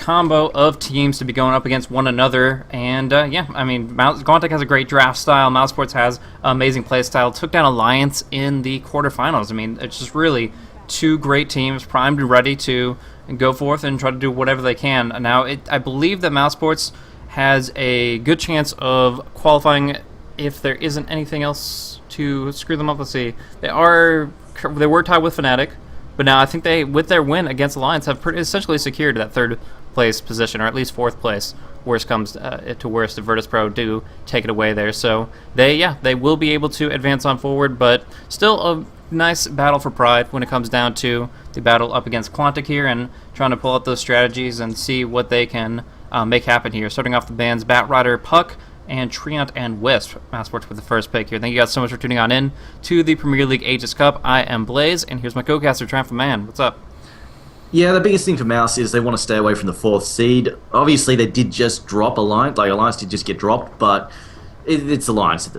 combo of teams to be going up against one another. And yeah, I mean, Quantic has a great draft style. Mouse Sports has amazing play style. Took down Alliance in the quarterfinals. I mean, it's just really two great teams primed and ready to go forth and try to do whatever they can. Now, I believe that Mouse Sports has a good chance of qualifying if there isn't anything else to screw them up. Let's see. They were tied with Fnatic, but now I think they, with their win against Alliance, have essentially secured that third place position, or at least fourth place. Worst comes to worst, if Virtus.pro do take it away there. So they will be able to advance on forward, but still a nice battle for pride when it comes down to the battle up against Quantic here and trying to pull out those strategies and see what they can make happen here. Starting off the bands, Batrider, Puck, and Treant and Wisp. Mouse Sports with the first pick here. Thank you guys so much for tuning on in to the Premier League Aegis Cup. I am Blaze, and here's my co-caster, Triumphant Man. What's up? Yeah, the biggest thing for Mouse is they want to stay away from the 4th seed. Obviously, they did just drop Alliance. Like, Alliance did just get dropped, but it's Alliance.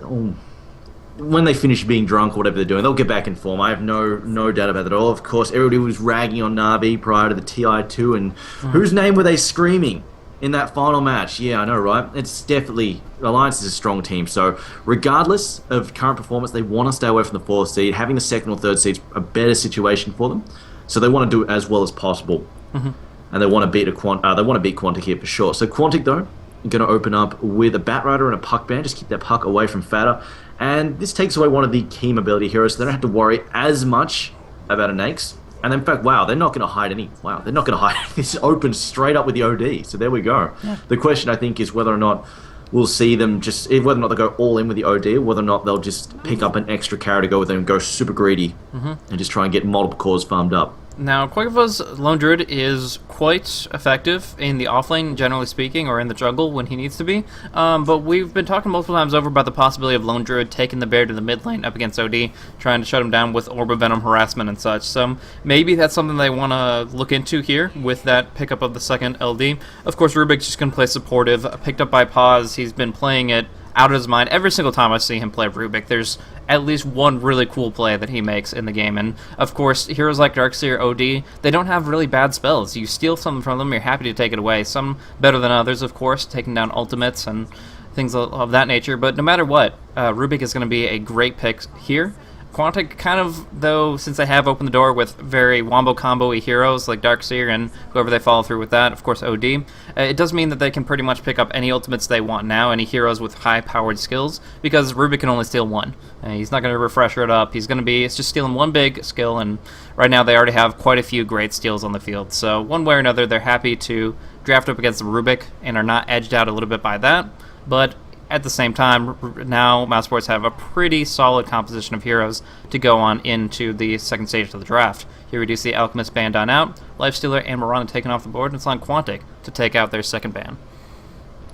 When they finish being drunk or whatever they're doing, they'll get back in form. I have no doubt about that at all. Of course, everybody was ragging on Na'Vi prior to the TI2, and whose name were they screaming in that final match? Yeah, I know, right? It's definitely... Alliance is a strong team, so regardless of current performance, they want to stay away from the 4th seed. Having the 2nd or 3rd seed's a better situation for them, so they want to do it as well as possible. And they want to beat Quantic here for sure. So Quantic, though, going to open up with a Batrider and a Puck band. Just keep that Puck away from Fatter. And this takes away one of the key mobility heroes, so they don't have to worry as much about a Naix. And in fact, wow, they're not going to hide any. Wow, they're not going to hide. This opens straight up with the OD. So there we go. Yeah. The question, I think, is whether or not we'll see them whether or not they go all in with the OD, or whether or not they'll just pick up an extra carry to go with them and go super greedy and just try and get multiple cores farmed up. Now, Quakeva's Lone Druid is quite effective in the offlane, generally speaking, or in the jungle when he needs to be. But we've been talking multiple times over about the possibility of Lone Druid taking the bear to the mid lane up against OD, trying to shut him down with Orb of Venom harassment and such. So maybe that's something they want to look into here with that pickup of the second LD. Of course, Rubik's just going to play supportive. Picked up by Paz, he's been playing it out of his mind. Every single time I see him play Rubik, there's at least one really cool play that he makes in the game. And of course, heroes like Darkseer, OD, they don't have really bad spells. You steal something from them, you're happy to take it away. Some better than others, of course, taking down ultimates and things of that nature. But no matter what, Rubik is going to be a great pick here. Quantic kind of, though, since they have opened the door with very wombo combo-y heroes like Darkseer and whoever they follow through with that, of course OD, it does mean that they can pretty much pick up any ultimates they want now, any heroes with high-powered skills, because Rubik can only steal one. He's not going to refresher it up. It's just stealing one big skill, and right now they already have quite a few great steals on the field. So one way or another, they're happy to draft up against the Rubik and are not edged out a little bit by that, but at the same time, now Mouse Sports have a pretty solid composition of heroes to go on into the second stage of the draft. Here we do see Alchemist banned on out, Lifestealer and Mirana taken off the board, and it's on Quantic to take out their second ban.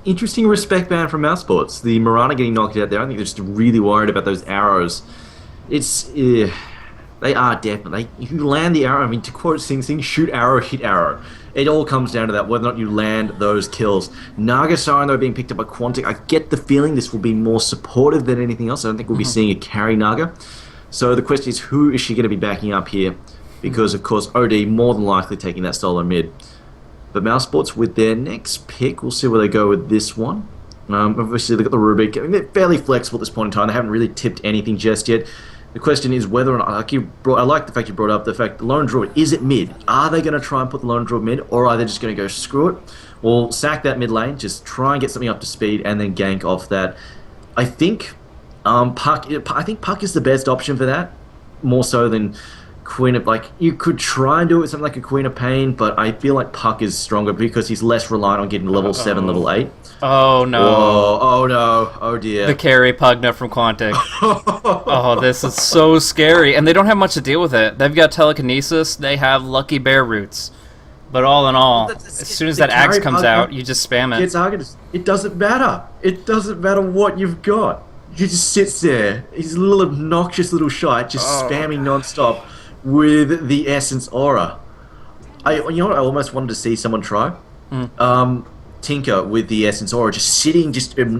Interesting respect ban from Mouse Sports. The Mirana getting knocked out there, I think they're just really worried about those arrows. They are definitely. If you land the arrow, I mean, to quote Sing Sing, shoot arrow, hit arrow. It all comes down to that, whether or not you land those kills. Naga Siren, though, being picked up by Quantic, I get the feeling this will be more supportive than anything else. I don't think we'll be seeing a carry Naga. So the question is, who is she going to be backing up here? Because, of course, OD more than likely taking that solo mid. But Mouse Sports, with their next pick, we'll see where they go with this one. Obviously, they've got the Rubik. I mean, they're fairly flexible at this point in time. They haven't really tipped anything just yet. The question is whether or not, I like the fact you brought up the fact the Lone Druid, is it mid? Are they going to try and put the Lone Druid mid, or are they just going to go screw it? Well, sack that mid lane, just try and get something up to speed, and then gank off that. I think Puck is the best option for that, more so than Queen of, like, you could try and do it with something like a Queen of Pain, but I feel like Puck is stronger because he's less reliant on getting level 7, level 8. Oh no. Whoa, oh no, oh dear. The carry Pugna from Quantic. Oh, this is so scary. And they don't have much to deal with it. They've got telekinesis, they have lucky bear roots. But all in all, as soon as that axe comes out, you just spam it. It doesn't matter. It doesn't matter what you've got. He just sits there. He's a little obnoxious little shite, just spamming non-stop with the Essence Aura. You know what I almost wanted to see someone try? Tinker with the Essence Aura, just sitting,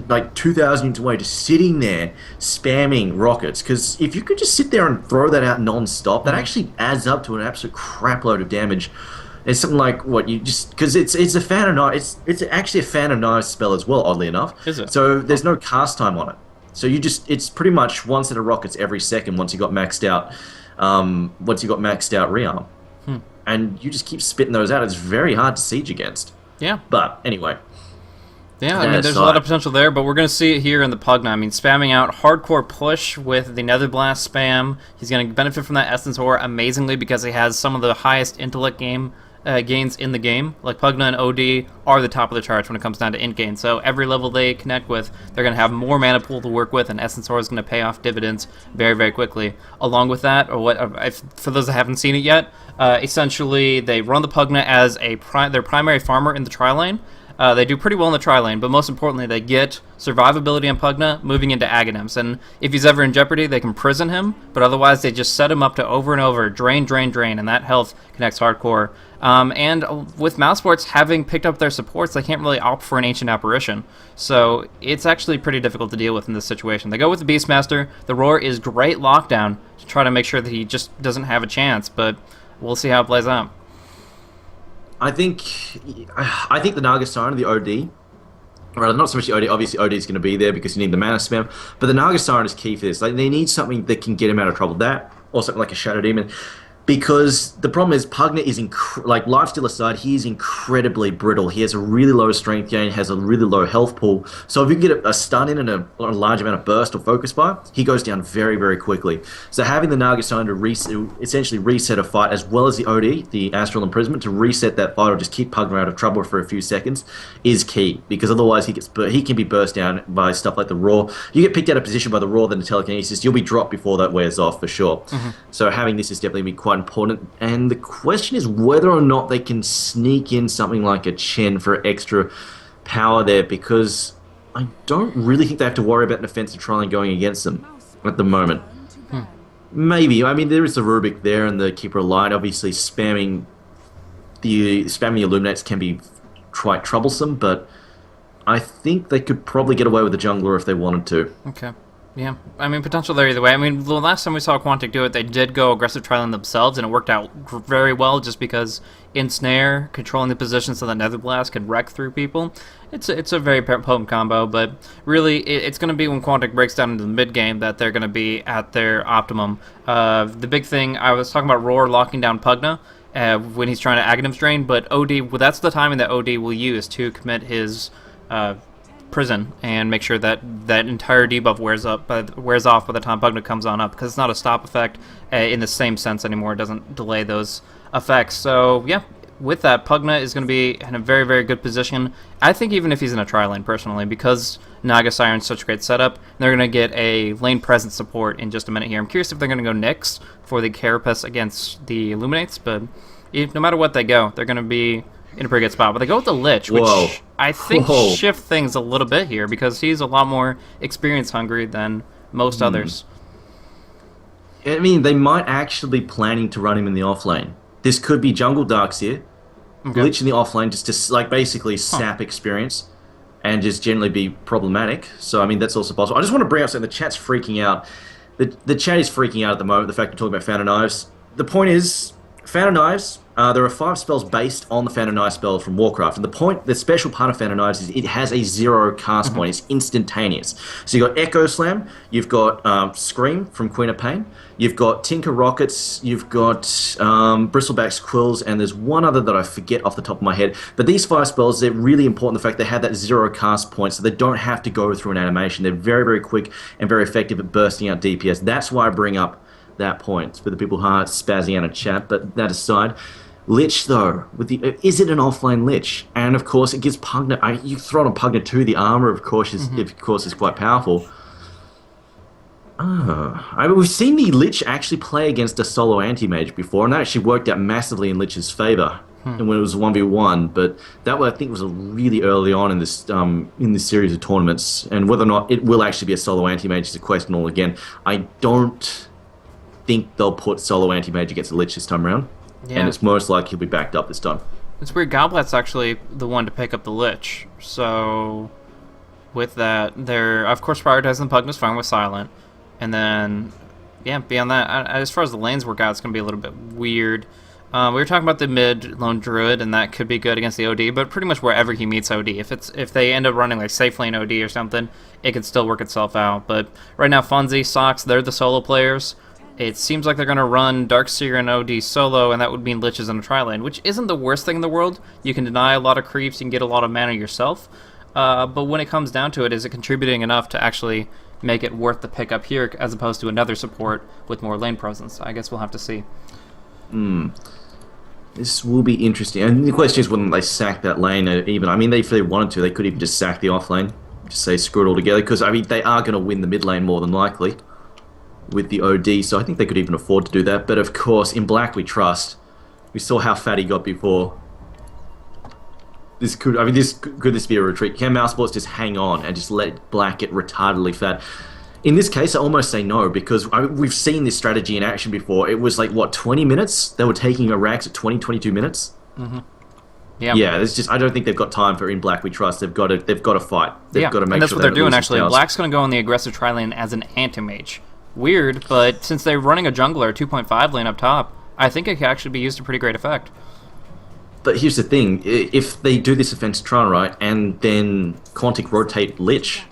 like 2,000 units away, just sitting there, spamming rockets. Because if you could just sit there and throw that out non-stop, that actually adds up to an absolute crap load of damage. It's something like what you just because it's a fan of knife. It's actually a fan of knives spell as well. Oddly enough, Is it? so there's no cast time on it. So you just it's pretty much one set of rockets every second once you got maxed out. Once you got maxed out rearm, and you just keep spitting those out. It's very hard to siege against. Yeah. But anyway. Yeah, I mean, there's a lot of potential there, but we're going to see it here in the Pugna. I mean, spamming out hardcore push with the Nether Blast spam. He's going to benefit from that Essence Ore amazingly because he has some of the highest intellect gains in the game. Like, Pugna and OD are the top of the charts when it comes down to int gain. So every level they connect with, they're going to have more mana pool to work with, and Essence Ore is going to pay off dividends very, very quickly. Along with that, or for those that haven't seen it yet, essentially they run the Pugna as their primary farmer in the tri-lane. They do pretty well in the tri-lane, but most importantly, they get survivability on Pugna moving into Aghanims. And if he's ever in jeopardy, they can prison him, but otherwise they just set him up to over and over, drain, and that health connects hardcore. And with Mousesports having picked up their supports, they can't really opt for an Ancient Apparition. So it's actually pretty difficult to deal with in this situation. They go with the Beastmaster. The Roar is great lockdown to try to make sure that he just doesn't have a chance, but we'll see how it plays out. I think the Naga Siren, the OD, well, not so much the OD. Obviously, OD is going to be there because you need the mana spam. But the Naga Siren is key for this. Like, they need something that can get him out of trouble. That or something like a Shadow Demon. Because the problem is, Pugna is, like, lifesteal aside, he is incredibly brittle. He has a really low strength gain, has a really low health pool. So if you can get a stun in and a large amount of burst or focus fire, he goes down very, very quickly. So having the Naga Sign to essentially reset a fight, as well as the OD, the Astral Imprisonment, to reset that fight or just keep Pugna out of trouble for a few seconds, is key. Because otherwise he can be burst down by stuff like the Roar. You get picked out of position by the Roar, then the Telekinesis, you'll be dropped before that wears off, for sure. So having this is definitely quite important, and the question is whether or not they can sneak in something like a Chen for extra power there, because I don't really think they have to worry about an offensive tri-lane going against them at the moment. Maybe. I mean, there is the Rubik there and the Keeper Alive. Obviously, spamming the Illuminates can be quite troublesome, but I think they could probably get away with the Jungler if they wanted to. Okay. Yeah, I mean, potential there either way. I mean, the last time we saw Quantic do it, they did go aggressive tri-lane themselves, and it worked out very well just because Ensnare, controlling the position so that Nether Blast could wreck through people. It's a very potent combo, but really, it's going to be when Quantic breaks down into the mid-game that they're going to be at their optimum. The big thing, I was talking about Roar locking down Pugna when he's trying to Aghanims drain, but OD, well, that's the timing that OD will use to commit his prison and make sure that that entire debuff wears off by the time Pugna comes on up, because it's not a stop effect in the same sense anymore. It doesn't delay those effects. So yeah, with that, Pugna is going to be in a very, very good position. I think even if he's in a tri-lane personally, because Naga Siren's such a great setup, they're going to get a lane presence support in just a minute here. I'm curious if they're going to go Nyx for the Carapace against the Illuminates, but no matter what they go, they're going to be in a pretty good spot. But they go with the Lich, which I think shift things a little bit here, because he's a lot more experience hungry than most others. I mean, they might actually be planning to run him in the offlane. This could be Jungle Darkseer, Lich in the offlane, just to like basically sap experience and just generally be problematic. So I mean, that's also possible. I just want to bring up something. The chat's freaking out. The chat is freaking out at the moment. The fact we're talking about Fountain Knives. The point is, Fountain Knives, there are 5 spells based on the Fountain Knives spell from Warcraft. And the special part of Fountain Knives is it has a 0 cast point. It's instantaneous. So you've got Echo Slam, you've got Scream from Queen of Pain, you've got Tinker Rockets, you've got Bristleback's Quills, and there's one other that I forget off the top of my head. But these 5 spells, they're really important, the fact they have that 0 cast point, so they don't have to go through an animation. They're very, very quick and very effective at bursting out DPS. That's why I bring up that point for the people who are spazzing out of chat. But that aside, Lich though, is it an offlane Lich? And of course, it gives Pugna. You throw on Pugna 2, the armor of course is quite powerful. We've seen the Lich actually play against a solo anti-mage before, and that actually worked out massively in Lich's favor. And when it was 1v1, but that I think was really early on in this series of tournaments. And whether or not it will actually be a solo anti-mage is a question all again. I don't think they'll put solo anti-mage against the Lich this time around, and it's most likely he'll be backed up this time. It's weird. Goblet's actually the one to pick up the Lich, so with that, they're of course prioritizing the Pugna's fine with Silent, and then beyond that, as far as the lanes work out, it's going to be a little bit weird. We were talking about the mid lone druid, and that could be good against the OD, but pretty much wherever he meets OD. If they end up running like safe lane OD or something, it could still work itself out. But right now, Fonzie, Sox, they're the solo players. It seems like they're going to run Darkseer and OD solo, and that would mean Liches in a tri-lane, which isn't the worst thing in the world. You can deny a lot of creeps, you can get a lot of mana yourself. But when it comes down to it, is it contributing enough to actually make it worth the pick up here as opposed to another support with more lane presence? I guess we'll have to see. This will be interesting. And the question is, wouldn't they sack that lane even? I mean, if they wanted to, they could even just sack the off lane. Just say screw it all together. Because, I mean, they are going to win the mid lane more than likely with the OD. So I think they could even afford to do that. But, of course, in black we trust. We saw how fat he got before. Could this be a retreat? Can Mousesports just hang on and just let black get retardedly fat? In this case, I almost say no, because we've seen this strategy in action before. It was like, what, 20 minutes? They were taking a Rax at 22 minutes? Yeah. Yeah, it's just, I don't think they've got time for in black we trust. They've got to fight. They've got to make and that's sure what they're doing, actually. Black's going to go on the aggressive tri-lane as an anti-mage. Weird, but since they're running a jungler 2.5 lane up top, I think it could actually be used to pretty great effect. But here's the thing. If they do this offensive trial, right, and then Quantic rotate Lich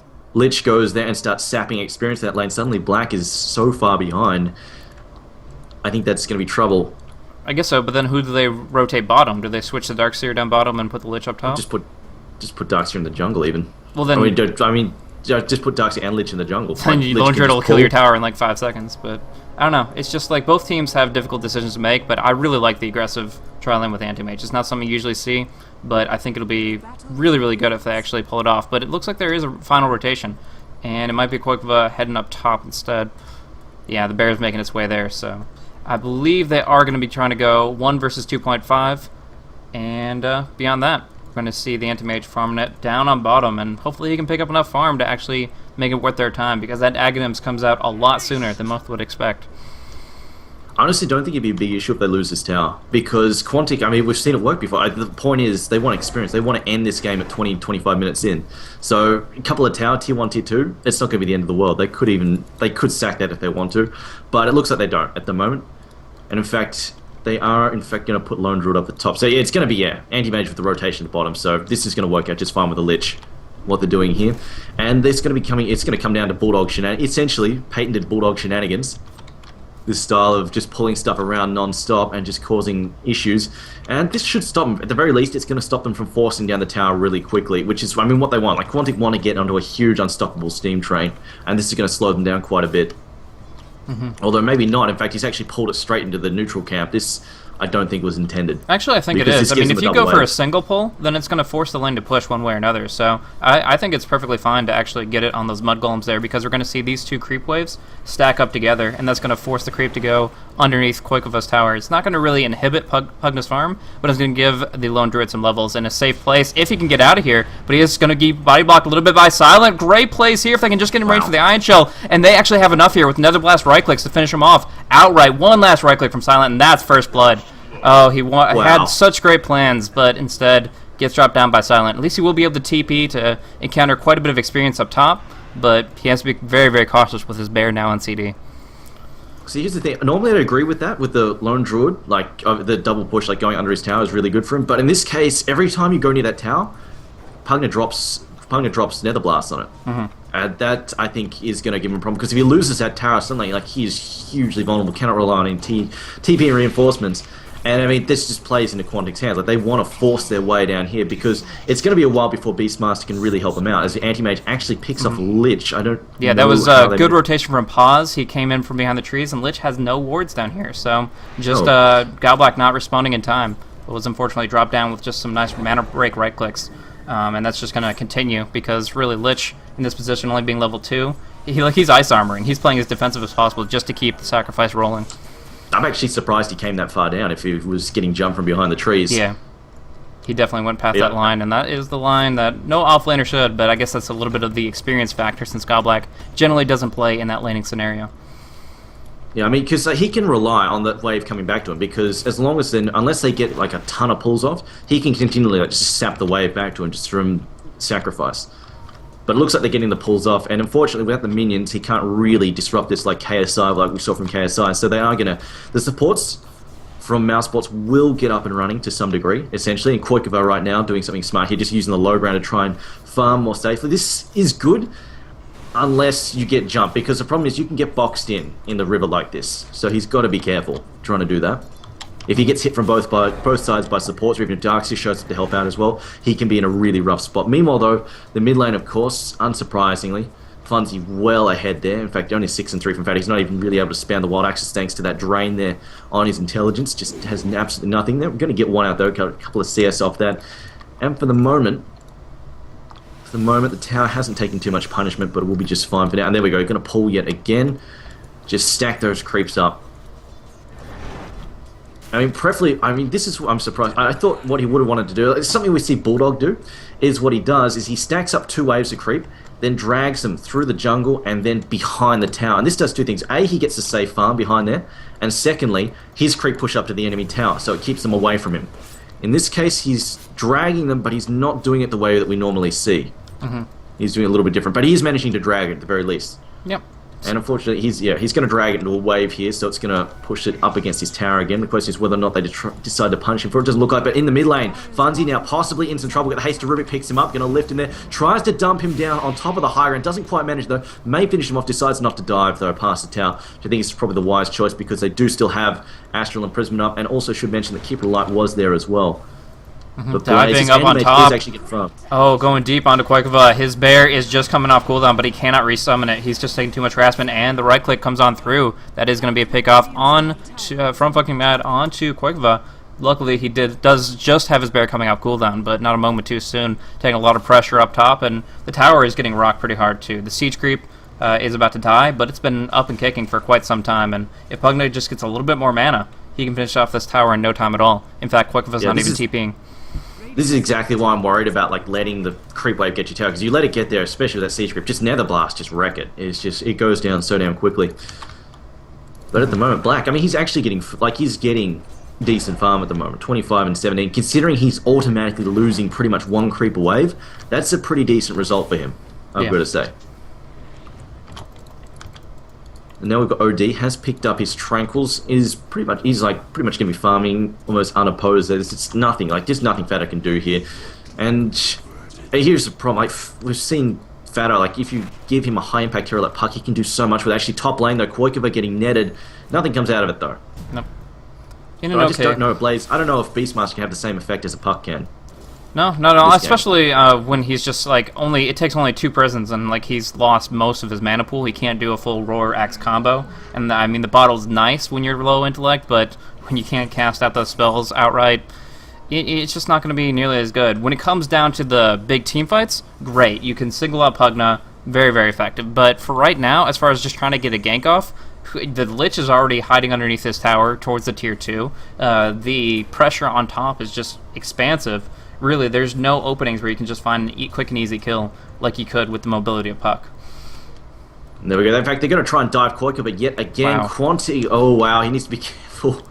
goes there and starts sapping experience in that lane, suddenly black is so far behind, I think that's going to be trouble. I guess so, but then who do they rotate bottom? Do they switch the Darkseer down bottom and put the Lich up top? Just put Darkseer in the jungle, even. Well, then... just put Darkseer and Lich in the jungle. Then Lone Druid will kill your tower in like 5 seconds, but... I don't know. It's just like both teams have difficult decisions to make, but I really like the aggressive tri-lane with anti-mage. It's not something you usually see, but I think it'll be really, really good if they actually pull it off. But it looks like there is a final rotation, and it might be Quokva heading up top instead. Yeah, the bear's making its way there, so I believe they are going to be trying to go 1 versus 2.5, and beyond that, we're going to see the anti-mage farming it down on bottom, and hopefully he can pick up enough farm to actually make it worth their time, because that Aghanims comes out a lot sooner than most would expect. I honestly don't think it'd be a big issue if they lose this tower, because Quantic, I mean, we've seen it work before. The point is, they want experience. They want to end this game at 20-25 minutes in. So, a couple of tower, tier 1, tier 2, it's not going to be the end of the world. They could sack that if they want to, but it looks like they don't at the moment. And in fact, they are going to put Lone Druid up the top. So yeah, it's going to be, anti-mage with the rotation at the bottom. So this is going to work out just fine with the Lich, what they're doing here. And it's going to come down to Bulldog shenanigans, essentially patented Bulldog shenanigans. This style of just pulling stuff around non-stop and just causing issues. And this should stop them. At the very least, it's going to stop them from forcing down the tower really quickly, which is, I mean, what they want. Like, Quantic want to get onto a huge unstoppable steam train, and this is going to slow them down quite a bit. Although maybe not. In fact, he's actually pulled it straight into the neutral camp. This, I don't think, was intended. Actually, I think it is. I mean, if you go for a single pull, then it's going to force the lane to push one way or another. So I think it's perfectly fine to actually get it on those mud golems there, because we're going to see these two creep waves stack up together, and that's going to force the creep to go underneath Quakeva's tower. It's not going to really inhibit Pugna's farm, but it's going to give the Lone Druid some levels in a safe place if he can get out of here. But he is going to get body blocked a little bit by Silent. Great plays here if they can just get in range for the Iron Shell, and they actually have enough here with Nether Blast right clicks to finish him off outright. One last right click from Silent, and that's first blood. Oh, he had such great plans, but instead gets dropped down by Silent. At least he will be able to TP to encounter quite a bit of experience up top, but he has to be very, very cautious with his bear now on CD. See, here's the thing. Normally I'd agree with that, with the Lone Druid. Like, the double push, like going under his tower is really good for him. But in this case, every time you go near that tower, Pugna drops Nether Blast on it. That, I think, is going to give him a problem. Because if he loses that tower, suddenly, like, he is hugely vulnerable, cannot rely on any TP and reinforcements. And I mean, this just plays into Quantic's hands. Like, they want to force their way down here, because it's going to be a while before Beastmaster can really help them out, as the anti-mage actually picks off Lich. Yeah, that was a good rotation from Paz. He came in from behind the trees, and Lich has no wards down here. So just Galblack not responding in time. It was unfortunately dropped down with just some nice mana break right clicks. And that's just going to continue, because really Lich in this position, only being level 2, he's ice armoring. He's playing as defensive as possible just to keep the sacrifice rolling. I'm actually surprised he came that far down if he was getting jumped from behind the trees. Yeah. He definitely went past that line, and that is the line that no offlaner should, but I guess that's a little bit of the experience factor, since Godblack generally doesn't play in that laning scenario. Yeah, I mean, because he can rely on that wave coming back to him, because as long as unless they get like a ton of pulls off, he can continually just sap the wave back to him just from sacrifice. But it looks like they're getting the pulls off, and unfortunately without the minions, he can't really disrupt this like KSI, like we saw from KSI. So they are going to... The supports from Mousesports will get up and running to some degree, essentially. And Koikova right now doing something smart here, just using the low ground to try and farm more safely. This is good, unless you get jumped, because the problem is you can get boxed in the river like this. So he's got to be careful trying to do that. If he gets hit from both sides by supports, or even if Darkseer shows up to help out as well, he can be in a really rough spot. Meanwhile, though, the mid lane, of course, unsurprisingly, Funzy well ahead there. In fact, only 6 and 3 from Fat. He's not even really able to spam the Wild Axis thanks to that drain there on his intelligence. Just has absolutely nothing there. We're going to get one out, though. A couple of CS off that. And for the moment, the tower hasn't taken too much punishment, but it will be just fine for now. And there we go. Going to pull yet again. Just stack those creeps up. I mean, preferably, this is what I'm surprised. I thought what he would have wanted to do, it's something we see Bulldog do, is what he does is he stacks up 2 waves of creep, then drags them through the jungle and then behind the tower. And this does 2 things. A, he gets a safe farm behind there, and secondly, his creep push up to the enemy tower, so it keeps them away from him. In this case, he's dragging them, but he's not doing it the way that we normally see. He's doing it a little bit different, but he is managing to drag it at the very least. Yep. And unfortunately, he's going to drag it into a wave here, so it's going to push it up against his tower again. The question is whether or not they decide to punish him for it. It doesn't look like, but in the mid lane, Funzy now possibly in some trouble. Got the haste to Rubik, picks him up, going to lift him there, tries to dump him down on top of the high ground, doesn't quite manage though, may finish him off, decides not to dive though past the tower, which I think is probably the wise choice because they do still have Astral Imprisonment up, and also should mention that Keeper of Light was there as well. But diving up on top. Actually get from. Oh, going deep onto Koikova. His bear is just coming off cooldown, but he cannot resummon it. He's just taking too much harassment, and the right click comes on through. That is going to be a pick off from fucking Mad onto Koikova. Luckily, he does just have his bear coming off cooldown, but not a moment too soon. Taking a lot of pressure up top, and the tower is getting rocked pretty hard too. The siege creep is about to die, but it's been up and kicking for quite some time, and if Pugna just gets a little bit more mana, he can finish off this tower in no time at all. In fact, Koikova's not even TPing. This is exactly why I'm worried about like letting the creep wave get your tower, because you let it get there, especially with that siege creep, just Nether Blast, just wreck it. It goes down so damn quickly. But at the moment, Black, he's actually getting decent farm at the moment, 25 and 17. Considering he's automatically losing pretty much 1 creep a wave, that's a pretty decent result for him, I've got to say. And now we've got OD, has picked up his Tranquils, he's pretty much going to be farming almost unopposed. There's just nothing, there's nothing Fatter can do here. And here's the problem, we've seen Fatter, if you give him a high impact hero like Puck, he can do so much with actually top lane though. Koikova getting netted, nothing comes out of it though. Nope. I just don't know if Blaze, I don't know if Beastmaster can have the same effect as a Puck can. No, not at all. Especially when he's just it takes only 2 prisons and he's lost most of his mana pool. He can't do a full Roar Axe combo. And the bottle's nice when you're low intellect, but when you can't cast out those spells outright, it's just not going to be nearly as good. When it comes down to the big team fights, great. You can single out Pugna, very, very effective. But for right now, as far as just trying to get a gank off, the Lich is already hiding underneath this tower towards the tier 2. The pressure on top is just expansive. Really, there's no openings where you can just find an quick and easy kill like you could with the mobility of Puck. There we go. In fact, they're going to try and dive Koikova, but yet again, wow. Quantic, oh wow, he needs to be careful.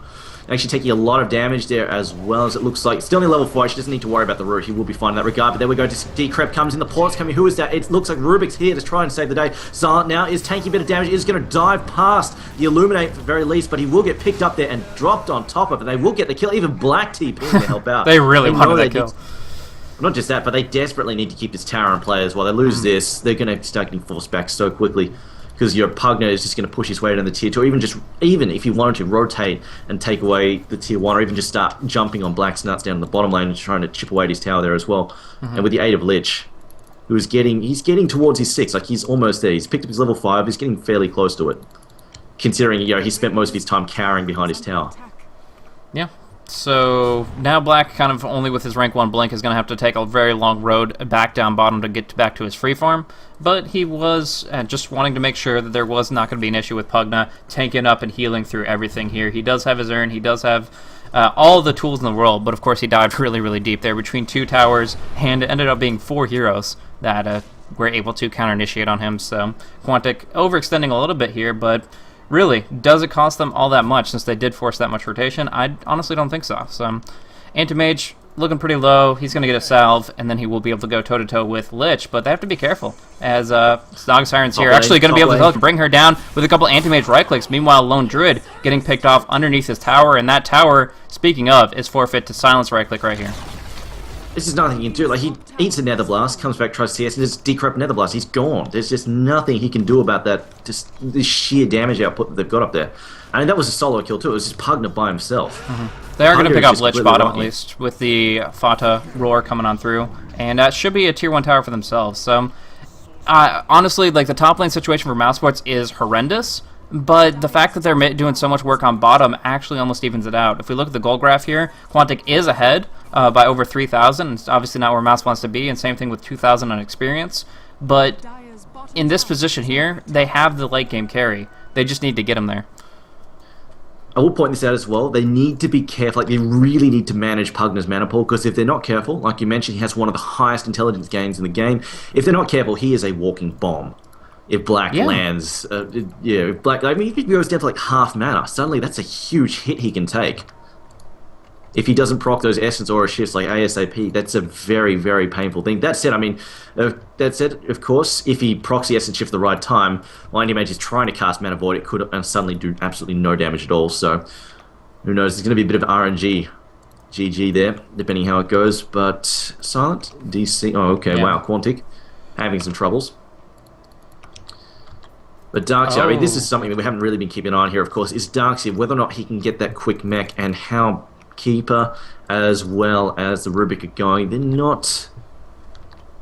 Actually taking a lot of damage there as well, as it looks like. Still only level 4, she doesn't need to worry about the root. He will be fine in that regard, but there we go. Just Decrep comes in, the port's coming. Who is that? It looks like Rubik's here to try and save the day. Silent now is taking a bit of damage, is going to dive past the Illuminate at the very least, but he will get picked up there and dropped on top of it. They will get the kill. Even Black TP to help out. They really wanted that kill. Not just that, but they desperately need to keep this tower in play as well. They lose this, they're going to start getting forced back so quickly, because your Pugna is just going to push his way down the tier 2, or even if you wanted to rotate and take away the tier 1, or even just start jumping on Black's nuts down in the bottom lane and trying to chip away at his tower there as well. And with the aid of Lich, he's getting towards his 6, he's almost there. He's picked up his level 5, he's getting fairly close to it, considering he spent most of his time cowering behind his tower. Yeah. So now Black, kind of only with his rank 1 blink, is going to have to take a very long road back down bottom to get back to his free farm. But he was just wanting to make sure that there was not going to be an issue with Pugna tanking up and healing through everything here. He does have his urn, he does have all the tools in the world, but of course he dived really, really deep there between 2 towers, and it ended up being 4 heroes that were able to counter-initiate on him. So Quantic overextending a little bit here, but really, does it cost them all that much since they did force that much rotation? I honestly don't think so. So, Anti-Mage, looking pretty low. He's going to get a salve, and then he will be able to go toe-to-toe with Lich, but they have to be careful, as Nog Siren's here actually going to be able to bring her down with a couple anti-mage right-clicks. Meanwhile, Lone Druid getting picked off underneath his tower, and that tower, speaking of, is forfeit to silence right-click right here. This is nothing he can do. Like, he eats a Nether Blast, comes back, tries CS, and just decrypt Nether Blast. He's gone. There's just nothing he can do about that. Just the sheer damage output that they've got up there. I mean, that was a solo kill too. It was just Pugna by himself. They are going to pick up Lich bottom at least, with the Fata roar coming on through, and that should be a tier 1 tower for themselves. So, honestly, like, the top lane situation for Mousesports is horrendous, but the fact that they're doing so much work on bottom actually almost evens it out. If we look at the goal graph here, Quantic is ahead by over 3,000. It's obviously not where Mouse wants to be, and same thing with 2,000 on experience. But in this position here, they have the late game carry. They just need to get him there. I will point this out as well. They need to be careful. Like, they really need to manage Pugna's mana pool, because if they're not careful, like you mentioned, he has one of the highest intelligence gains in the game. If they're not careful, he is a walking bomb. If Black lands, if Black, I mean, if he goes down to like half mana, suddenly that's a huge hit he can take. If he doesn't proc those Essence Aura shifts like ASAP, that's a very, very painful thing. That said, I mean, of course, if he procs the Essence Shift at the right time, while Anti-Mage is trying to cast Mana Void, it could suddenly do absolutely no damage at all. So, who knows? There's going to be a bit of RNG. GG there, depending how it goes. But Silent, DC, oh, okay, wow, Quantic, having some troubles. But Darkseid, I mean, this is something that we haven't really been keeping an eye on here, of course, is Darkseid, whether or not he can get that quick mech, and how Keeper as well as the Rubik are going. They're not...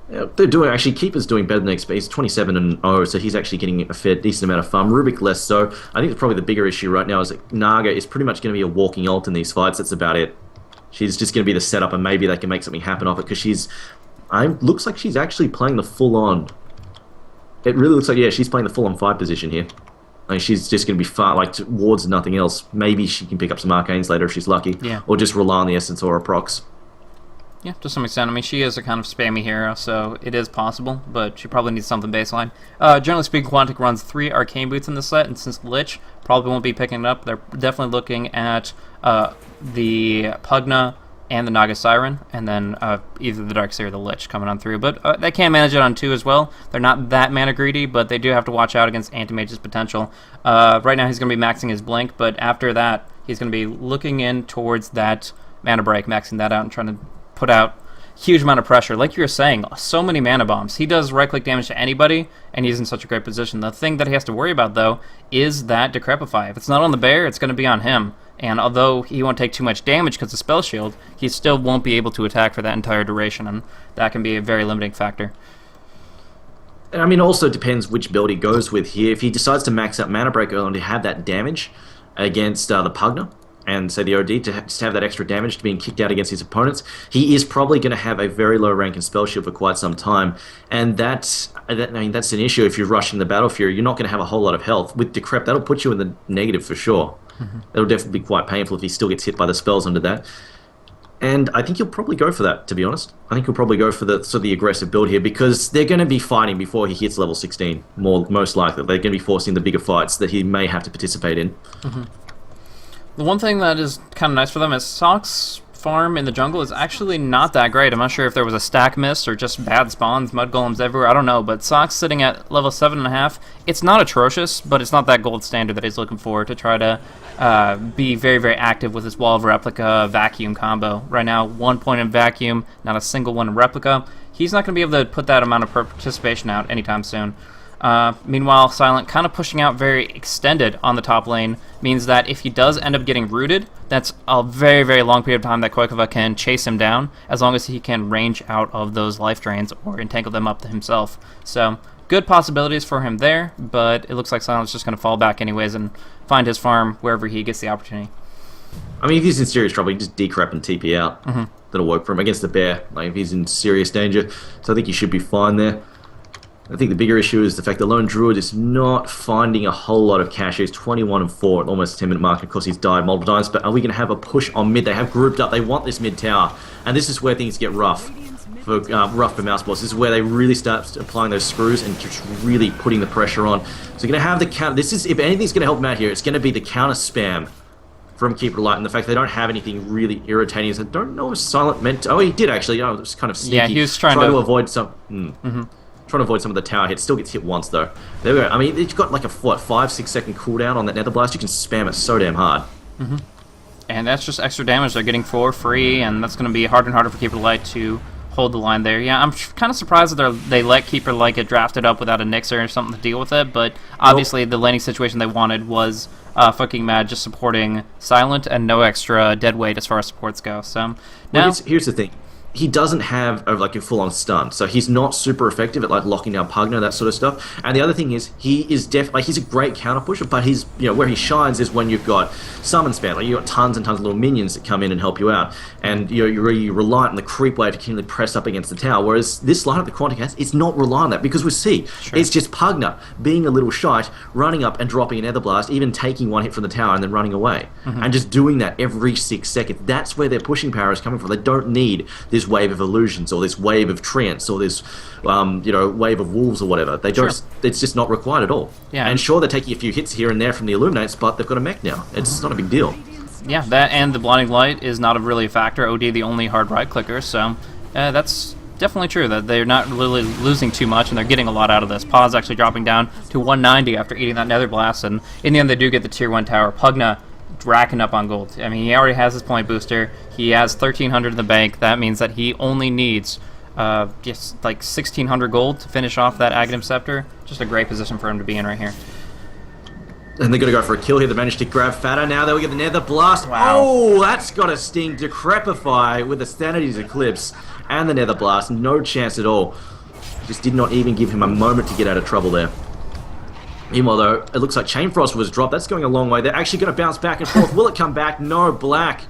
They're doing... Actually, Keeper's doing better than expected. He's 27-0, so he's actually getting a fair, decent amount of farm. Rubik less so. I think probably the bigger issue right now is that Naga is pretty much going to be a walking ult in these fights. That's about it. She's just going to be the setup, and maybe they can make something happen off it, because she's... looks like she's actually playing the full-on... It really looks like, yeah, she's playing the full-on 5 position here. I mean, she's just going to be far, like, towards nothing else. Maybe she can pick up some Arcanes later if she's lucky. Yeah. Or just rely on the Essence Aura procs. Yeah, to some extent. I mean, she is a kind of spammy hero, so it is possible, but she probably needs something baseline. Generally speaking, Quantic runs 3 Arcane Boots in the set, and since Lich probably won't be picking it up, they're definitely looking at the Pugna and the Naga Siren, and then either the Darkseid or the Lich coming on through. But they can manage it on 2 as well. They're not that mana greedy, but they do have to watch out against Anti-Mage's potential. Right now he's going to be maxing his Blink, but after that he's going to be looking in towards that mana break, maxing that out and trying to put out huge amount of pressure. Like you were saying, so many mana bombs. He does right-click damage to anybody, and he's in such a great position. The thing that he has to worry about, though, is that Decrepify. If it's not on the bear, it's going to be on him. And although he won't take too much damage because of Spell Shield, he still won't be able to attack for that entire duration, and that can be a very limiting factor. I mean, it also depends which build he goes with here. If he decides to max out Mana Break early and to have that damage against the Pugna, and say the OD, to just have that extra damage to being kicked out against his opponents, he is probably going to have a very low rank in Spell Shield for quite some time. And that's an issue if you're rushing the Battle Fury. You're not going to have a whole lot of health. With Decrep, that'll put you in the negative for sure. It'll definitely be quite painful if he still gets hit by the spells under that. And I think he'll probably go for that, to be honest. I think he'll probably go for the aggressive build here, because they're going to be fighting before he hits level 16, most likely. They're going to be forcing the bigger fights that he may have to participate in. The one thing that is kind of nice for them is Sock's farm in the jungle is actually not that great. I'm not sure if there was a stack miss or just bad spawns, mud golems everywhere, I don't know, but Sock's sitting at level 7.5. It's not atrocious, but it's not that gold standard that he's looking for to try to be very, very active with his Wall of Replica Vacuum combo. Right now, 1 point in Vacuum, not a single one in Replica. He's not going to be able to put that amount of participation out anytime soon. Meanwhile, Silent kind of pushing out very extended on the top lane means that if he does end up getting rooted, that's a very, very long period of time that Koikova can chase him down, as long as he can range out of those life drains or entangle them up to himself. So, good possibilities for him there, but it looks like Silent's just going to fall back anyways and find his farm wherever he gets the opportunity. I mean, if he's in serious trouble, he can just decrep and TP out. That'll work for him against the bear. Like, if he's in serious danger, so I think he should be fine there. I think the bigger issue is the fact that Lone Druid is not finding a whole lot of cash. He's 21-4 at almost 10-minute mark. Of course, he's died multiple times, but are we going to have a push on mid? They have grouped up. They want this mid tower, and this is where things get rough for Mousesports. This is where they really start applying those screws and just really putting the pressure on. So you're going to have the counter. This is, if anything's going to help him out here, it's going to be the counter spam from Keeper Light, and the fact they don't have anything really irritating is I don't know if Silent meant to... Oh, he did actually. Oh, it was kind of sneaky. Yeah, he was trying to avoid some... Trying to avoid some of the tower hits. Still gets hit once, though. There we go. I mean, it's got like a, what, 5-6 second cooldown on that Nether Blast. You can spam it so damn hard. And that's just extra damage they're getting for free, and that's going to be harder and harder for Keeper Light to hold the line there. Yeah, I'm kind of surprised that they let Keeper Light get drafted up without a Nixer or something to deal with it, but obviously the laning situation they wanted was fucking mad, just supporting Silent and no extra dead weight as far as supports go. So now, well, here's the thing. He doesn't have like a full-on stun, so he's not super effective at like locking down Pugna, that sort of stuff. And the other thing is, he is definitely he's a great counter pusher, but he's where he shines is when you've got summon spam. Like you've got tons and tons of little minions that come in and help you out, and you're reliant on the creep wave to continually press up against the tower. Whereas this lineup the Quantic has, it's not reliant on that because with C, it's just Pugna being a little shite, running up and dropping an Nether Blast, even taking one hit from the tower and then running away, and just doing that every 6 seconds. That's where their pushing power is coming from. They don't need this wave of illusions or this wave of treants or this wave of wolves or whatever. They don't. It's just not required at all. Yeah. And sure, they're taking a few hits here and there from the Illuminates, but they've got a mech now. It's not a big deal. Yeah, that and the Blinding Light is not really a factor. OD the only hard right clicker, so that's definitely true that they're not really losing too much and they're getting a lot out of this. Paw's actually dropping down to 190 after eating that Nether Blast, and in the end they do get the tier 1 tower. Pugna racking up on gold. I mean, he already has his point booster. He has 1,300 in the bank. That means that he only needs just like 1,600 gold to finish off that Aghanim Scepter. Just a great position for him to be in right here. And they're going to go for a kill here. They managed to grab Fatta. Now they'll get the Nether Blast. Wow. Oh, that's got a sting. Decrepify with the Sanity's Eclipse and the Nether Blast. No chance at all. Just did not even give him a moment to get out of trouble there. Meanwhile, though, it looks like Chain Frost was dropped. That's going a long way. They're actually going to bounce back and forth. Will it come back? No. Black.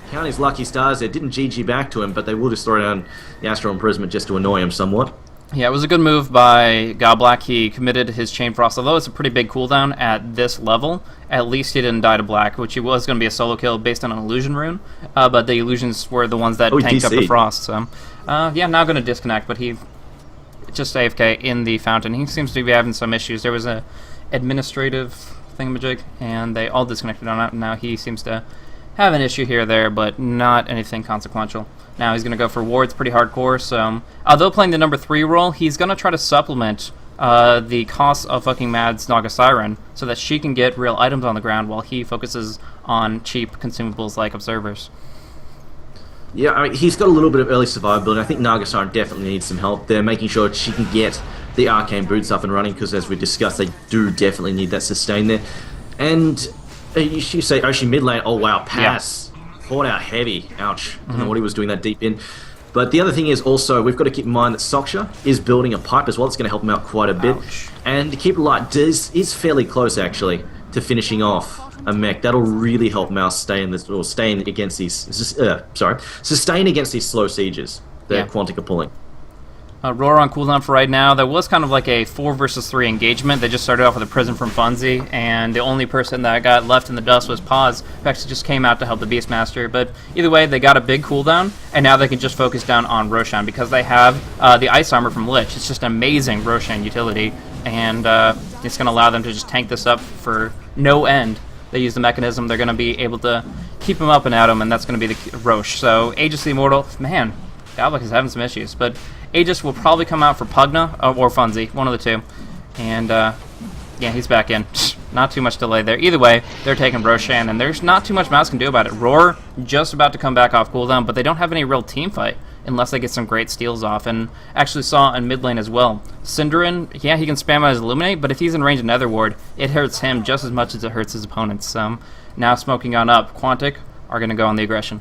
Count his lucky stars there. Didn't GG back to him, but they will just throw down the Astral Imprisonment just to annoy him somewhat. Yeah, it was a good move by Godblack. He committed his Chain Frost. Although it's a pretty big cooldown at this level, at least he didn't die to Black, which he was going to be a solo kill based on an Illusion rune. But the Illusions were the ones that tanked up the Frost. So, yeah, now going to disconnect, but he just AFK in the fountain. He seems to be having some issues. There was a administrative thingamajig, and they all disconnected on it. And now he seems to have an issue here or there, but not anything consequential. Now he's going to go for wards, pretty hardcore. So, although playing the number 3 role, he's going to try to supplement the cost of fucking Mad's Naga Siren so that she can get real items on the ground while he focuses on cheap consumables like observers. Yeah, I mean, he's got a little bit of early survivability. I think Naga Siren definitely needs some help. They're making sure she can get the Arcane Boots up and running because, as we discussed, they do definitely need that sustain there. And you say, oh, she mid lane. Oh, wow, pass. Yeah. Fought out heavy. Ouch. I don't know what he was doing that deep in. But the other thing is also, we've got to keep in mind that Soksha is building a pipe as well. It's going to help him out quite a bit. And Keeper Light is fairly close, actually, to finishing off a mech. That'll really help Mouz stay in this, or sustain against these slow sieges that Quantic are pulling. Roar on cooldown for right now. That was kind of like a 4 versus 3 engagement. They just started off with a prison from Funzi, and the only person that got left in the dust was Paz, who actually just came out to help the Beastmaster. But either way, they got a big cooldown, and now they can just focus down on Roshan because they have the Ice Armor from Lich. It's just amazing Roshan utility, and it's going to allow them to just tank this up for no end. They use the mechanism, they're going to be able to keep him up and at him, and that's going to be the Rosh. So Aegis the Immortal, man, Godblack is having some issues, but Aegis will probably come out for Pugna or Funzi, one of the two. And, yeah, he's back in. Not too much delay there. Either way, they're taking Roshan, and there's not too much Mouz can do about it. Roar just about to come back off cooldown, but they don't have any real team fight unless they get some great steals off. And actually saw in mid lane as well. Synderin, yeah, he can spam out his Illuminate, but if he's in range of Nether Ward, it hurts him just as much as it hurts his opponents. Now smoking on up, Quantic are going to go on the aggression.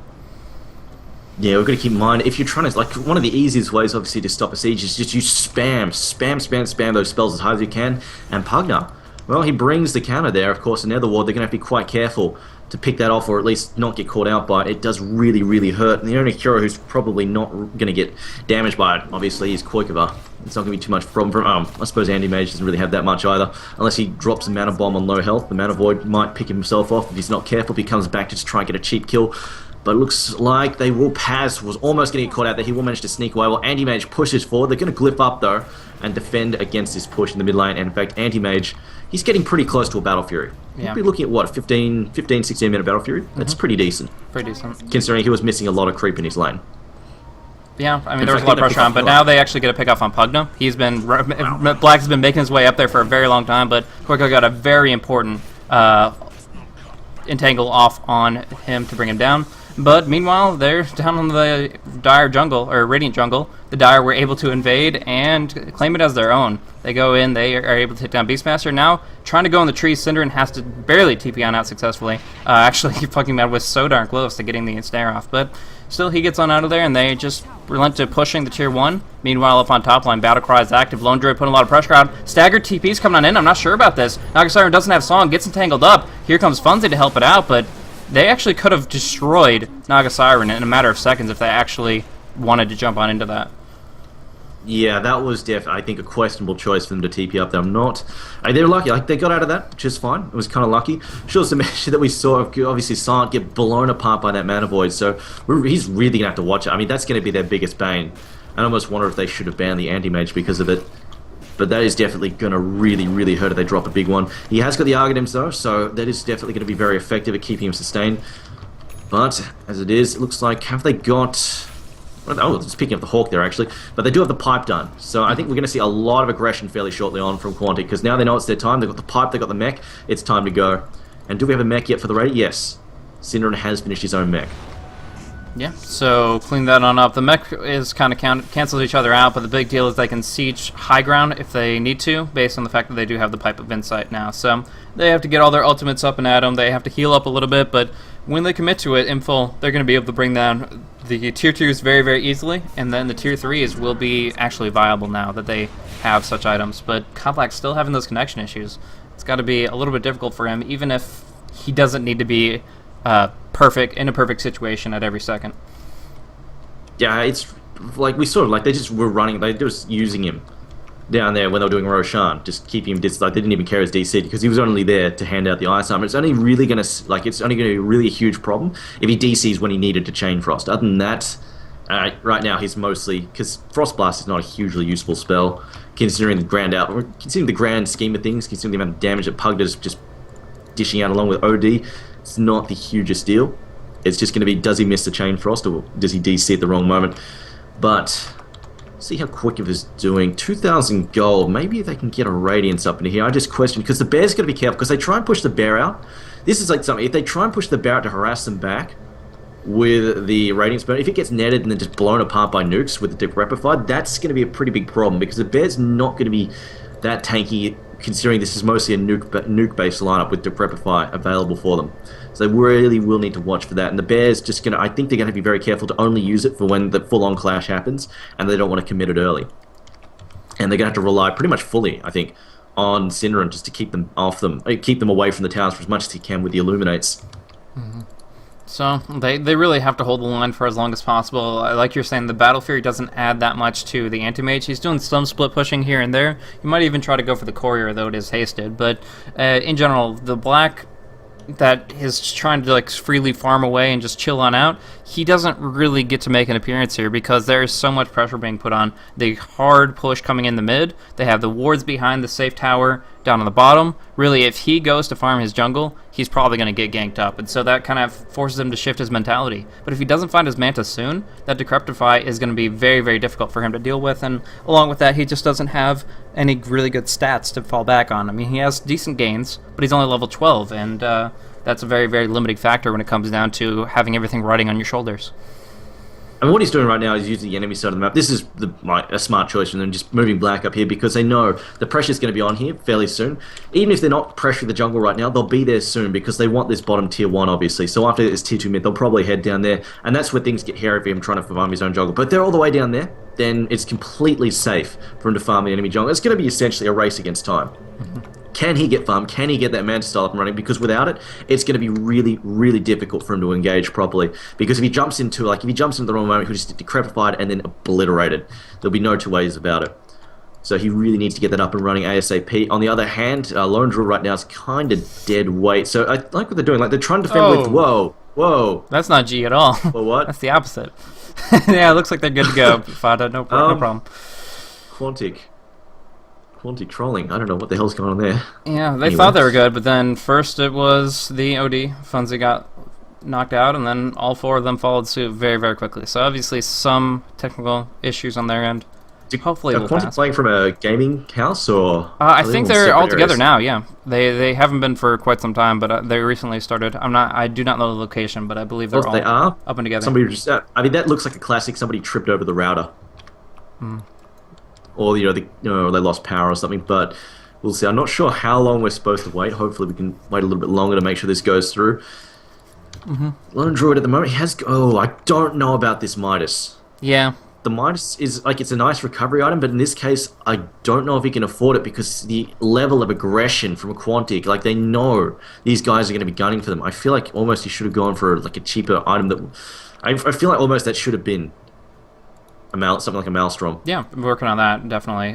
Yeah, we've got to keep in mind, if you're trying to, like, one of the easiest ways, obviously, to stop a siege is just you spam those spells as hard as you can, and Pugna, well, he brings the counter there. Of course, in Nether Ward, they're going to have to be quite careful to pick that off, or at least not get caught out by it. It does really, really hurt, and the only hero who's probably not going to get damaged by it, obviously, is Koikava. It's not going to be too much problem for him. I suppose Andy Mage doesn't really have that much either, unless he drops a Mana Bomb on low health. The Mana Void might pick himself off if he's not careful. If he comes back to just try and get a cheap kill. But it looks like they will pass. Was almost going to get caught out there. He will manage to sneak away. Well, Anti-Mage pushes forward. They're going to glyph up, though, and defend against this push in the mid lane. And, in fact, Anti-Mage, he's getting pretty close to a Battle Fury. Yeah. He'll be looking at, what, 15, 16-minute Battle Fury? That's pretty decent. Pretty decent. Considering he was missing a lot of creep in his lane. Yeah, I mean, there was a lot of pressure on, but now they actually get a pick off on Pugna. He's been... Black's been making his way up there for a very long time, but Quantic got a very important entangle off on him to bring him down. But meanwhile, they're down on the Dire jungle, or Radiant jungle. The Dire were able to invade and claim it as their own. They go in, they are able to take down Beastmaster. Now, trying to go in the trees, Synderen has to barely TP on out successfully. Actually, fucking mad was so darn close to getting the ensnare off. But still, he gets on out of there, and they just relent to pushing the tier 1. Meanwhile, up on top line, Battlecry is active. Lone Druid putting a lot of pressure on. Staggered TP's coming on in. I'm not sure about this. Naga Siren doesn't have Song, gets entangled up. Here comes Funzy to help it out, but they actually could have destroyed Naga Siren in a matter of seconds if they actually wanted to jump on into that. Yeah, that was I think, a questionable choice for them to TP up there. They were lucky. Like, they got out of that just fine. It was kind of lucky. Sure, some issue that we saw, obviously, Silent get blown apart by that Mana Void, so he's really going to have to watch it. I mean, that's going to be their biggest bane. I almost wonder if they should have banned the Anti-Mage because of it. But that is definitely going to really, really hurt if they drop a big one. He has got the Argonauts, though, so that is definitely going to be very effective at keeping him sustained. But, as it is, it looks like, have they got... Oh, it's picking up the Hawk there, actually. But they do have the pipe done. So I think we're going to see a lot of aggression fairly shortly on from Quantic, because now they know it's their time. They've got the pipe, they've got the mech. It's time to go. And do we have a mech yet for the raid? Yes. Synderen has finished his own mech. Yeah, so clean that on up. The mech is kind of cancels each other out, but the big deal is they can siege high ground if they need to, based on the fact that they do have the Pipe of Insight now. So they have to get all their ultimates up and at them. They have to heal up a little bit, but when they commit to it in full, they're going to be able to bring down the tier 2s very, very easily, and then the tier 3s will be actually viable now that they have such items. But Kotlak's still having those connection issues. It's got to be a little bit difficult for him, even if he doesn't need to be perfect in a perfect situation at every second. Yeah, it's like we sort of like they just were running. They just using him down there when they were doing Roshan, just keeping him like they didn't even care his DC because he was only there to hand out the ice armor. It's only really gonna it's only gonna be really a huge problem if he DCs when he needed to Chain Frost. Other than that, right now he's mostly because Frost Blast is not a hugely useful spell considering the grand scheme of things, considering the amount of damage that Pug is just dishing out along with OD. It's not the hugest deal. It's just going to be, does he miss the Chain Frost or does he DC at the wrong moment? But see how quick it is doing. 2,000 gold. Maybe they can get a Radiance up into here. I just question, because the Bear's going to be careful, because they try and push the Bear out. This is like something, if they try and push the Bear out to harass them back with the Radiance burn, if it gets netted and then just blown apart by nukes with the Decrepified, that's going to be a pretty big problem, because the Bear's not going to be that tanky, considering this is mostly a nuke-based lineup with Decrepify available for them. So they really will need to watch for that. And the Bears just going to, I think they're going to be very careful to only use it for when the full-on clash happens, and they don't want to commit it early. And they're going to have to rely pretty much fully, I think, on Synderen just to keep them off them, keep them away from the towers for as much as he can with the Illuminates. Mm-hmm. So they really have to hold the line for as long as possible. Like you're saying, the Battle Fury doesn't add that much to the Anti-Mage. He's doing some split pushing here and there. You might even try to go for the Courier, though it is hasted. But in general, the Black that is trying to like freely farm away and just chill on out, he doesn't really get to make an appearance here because there is so much pressure being put on. The hard push coming in the mid, they have the wards behind the safe tower down on the bottom. Really, if he goes to farm his jungle, he's probably going to get ganked up, and so that kind of forces him to shift his mentality. But if he doesn't find his Manta soon, that Decrepify is going to be very, very difficult for him to deal with, and along with that, he just doesn't have any really good stats to fall back on. I mean, he has decent gains, but he's only level 12, and that's a very, very limiting factor when it comes down to having everything riding on your shoulders. I mean, what he's doing right now is using the enemy side of the map. This is a smart choice, and then just moving Black up here because they know the pressure's going to be on here fairly soon. Even if they're not pressuring the jungle right now, they'll be there soon because they want this bottom tier 1, obviously. So after this tier 2 mid, they'll probably head down there, and that's where things get hairy for him trying to farm his own jungle. But if they're all the way down there, then it's completely safe for him to farm the enemy jungle. It's going to be essentially a race against time. Mm-hmm. Can he get farm? Can he get that Manta style up and running? Because without it, it's going to be really, really difficult for him to engage properly. Because if he jumps into the wrong moment, he'll just get decrepified and then obliterated. There'll be no two ways about it. So he really needs to get that up and running ASAP. On the other hand, Lone Druid right now is kind of dead weight. So I like what they're doing. Like they're trying to defend with, whoa, Whoa. That's not G at all. Well, what? That's the opposite. Yeah, it looks like they're good to go. Fada, no problem. Quantic trolling. I don't know what the hell's going on there. Yeah, they thought they were good, but then first it was the OD. Funzy got knocked out, and then all four of them followed suit very, very quickly. So obviously some technical issues on their end. Hopefully we'll Quantic pass. playing from a gaming house, or I think they're all together areas? now. Yeah, they haven't been for quite some time, but they recently started. I do not know the location, but I believe they're all they are up and together. Somebody just. I mean, that looks like a classic. Somebody tripped over the router, or they lost power or something. But we'll see. I'm not sure how long we're supposed to wait. Hopefully, we can wait a little bit longer to make sure this goes through. Lone Druid at the moment has. Oh, I don't know about this Midas. Yeah. The Midas is it's a nice recovery item, but in this case, I don't know if he can afford it because the level of aggression from Quantic, they know these guys are going to be gunning for them. I feel like almost he should have gone for a cheaper item that. I feel like almost that should have been something like a Maelstrom. Yeah, I'm working on that definitely.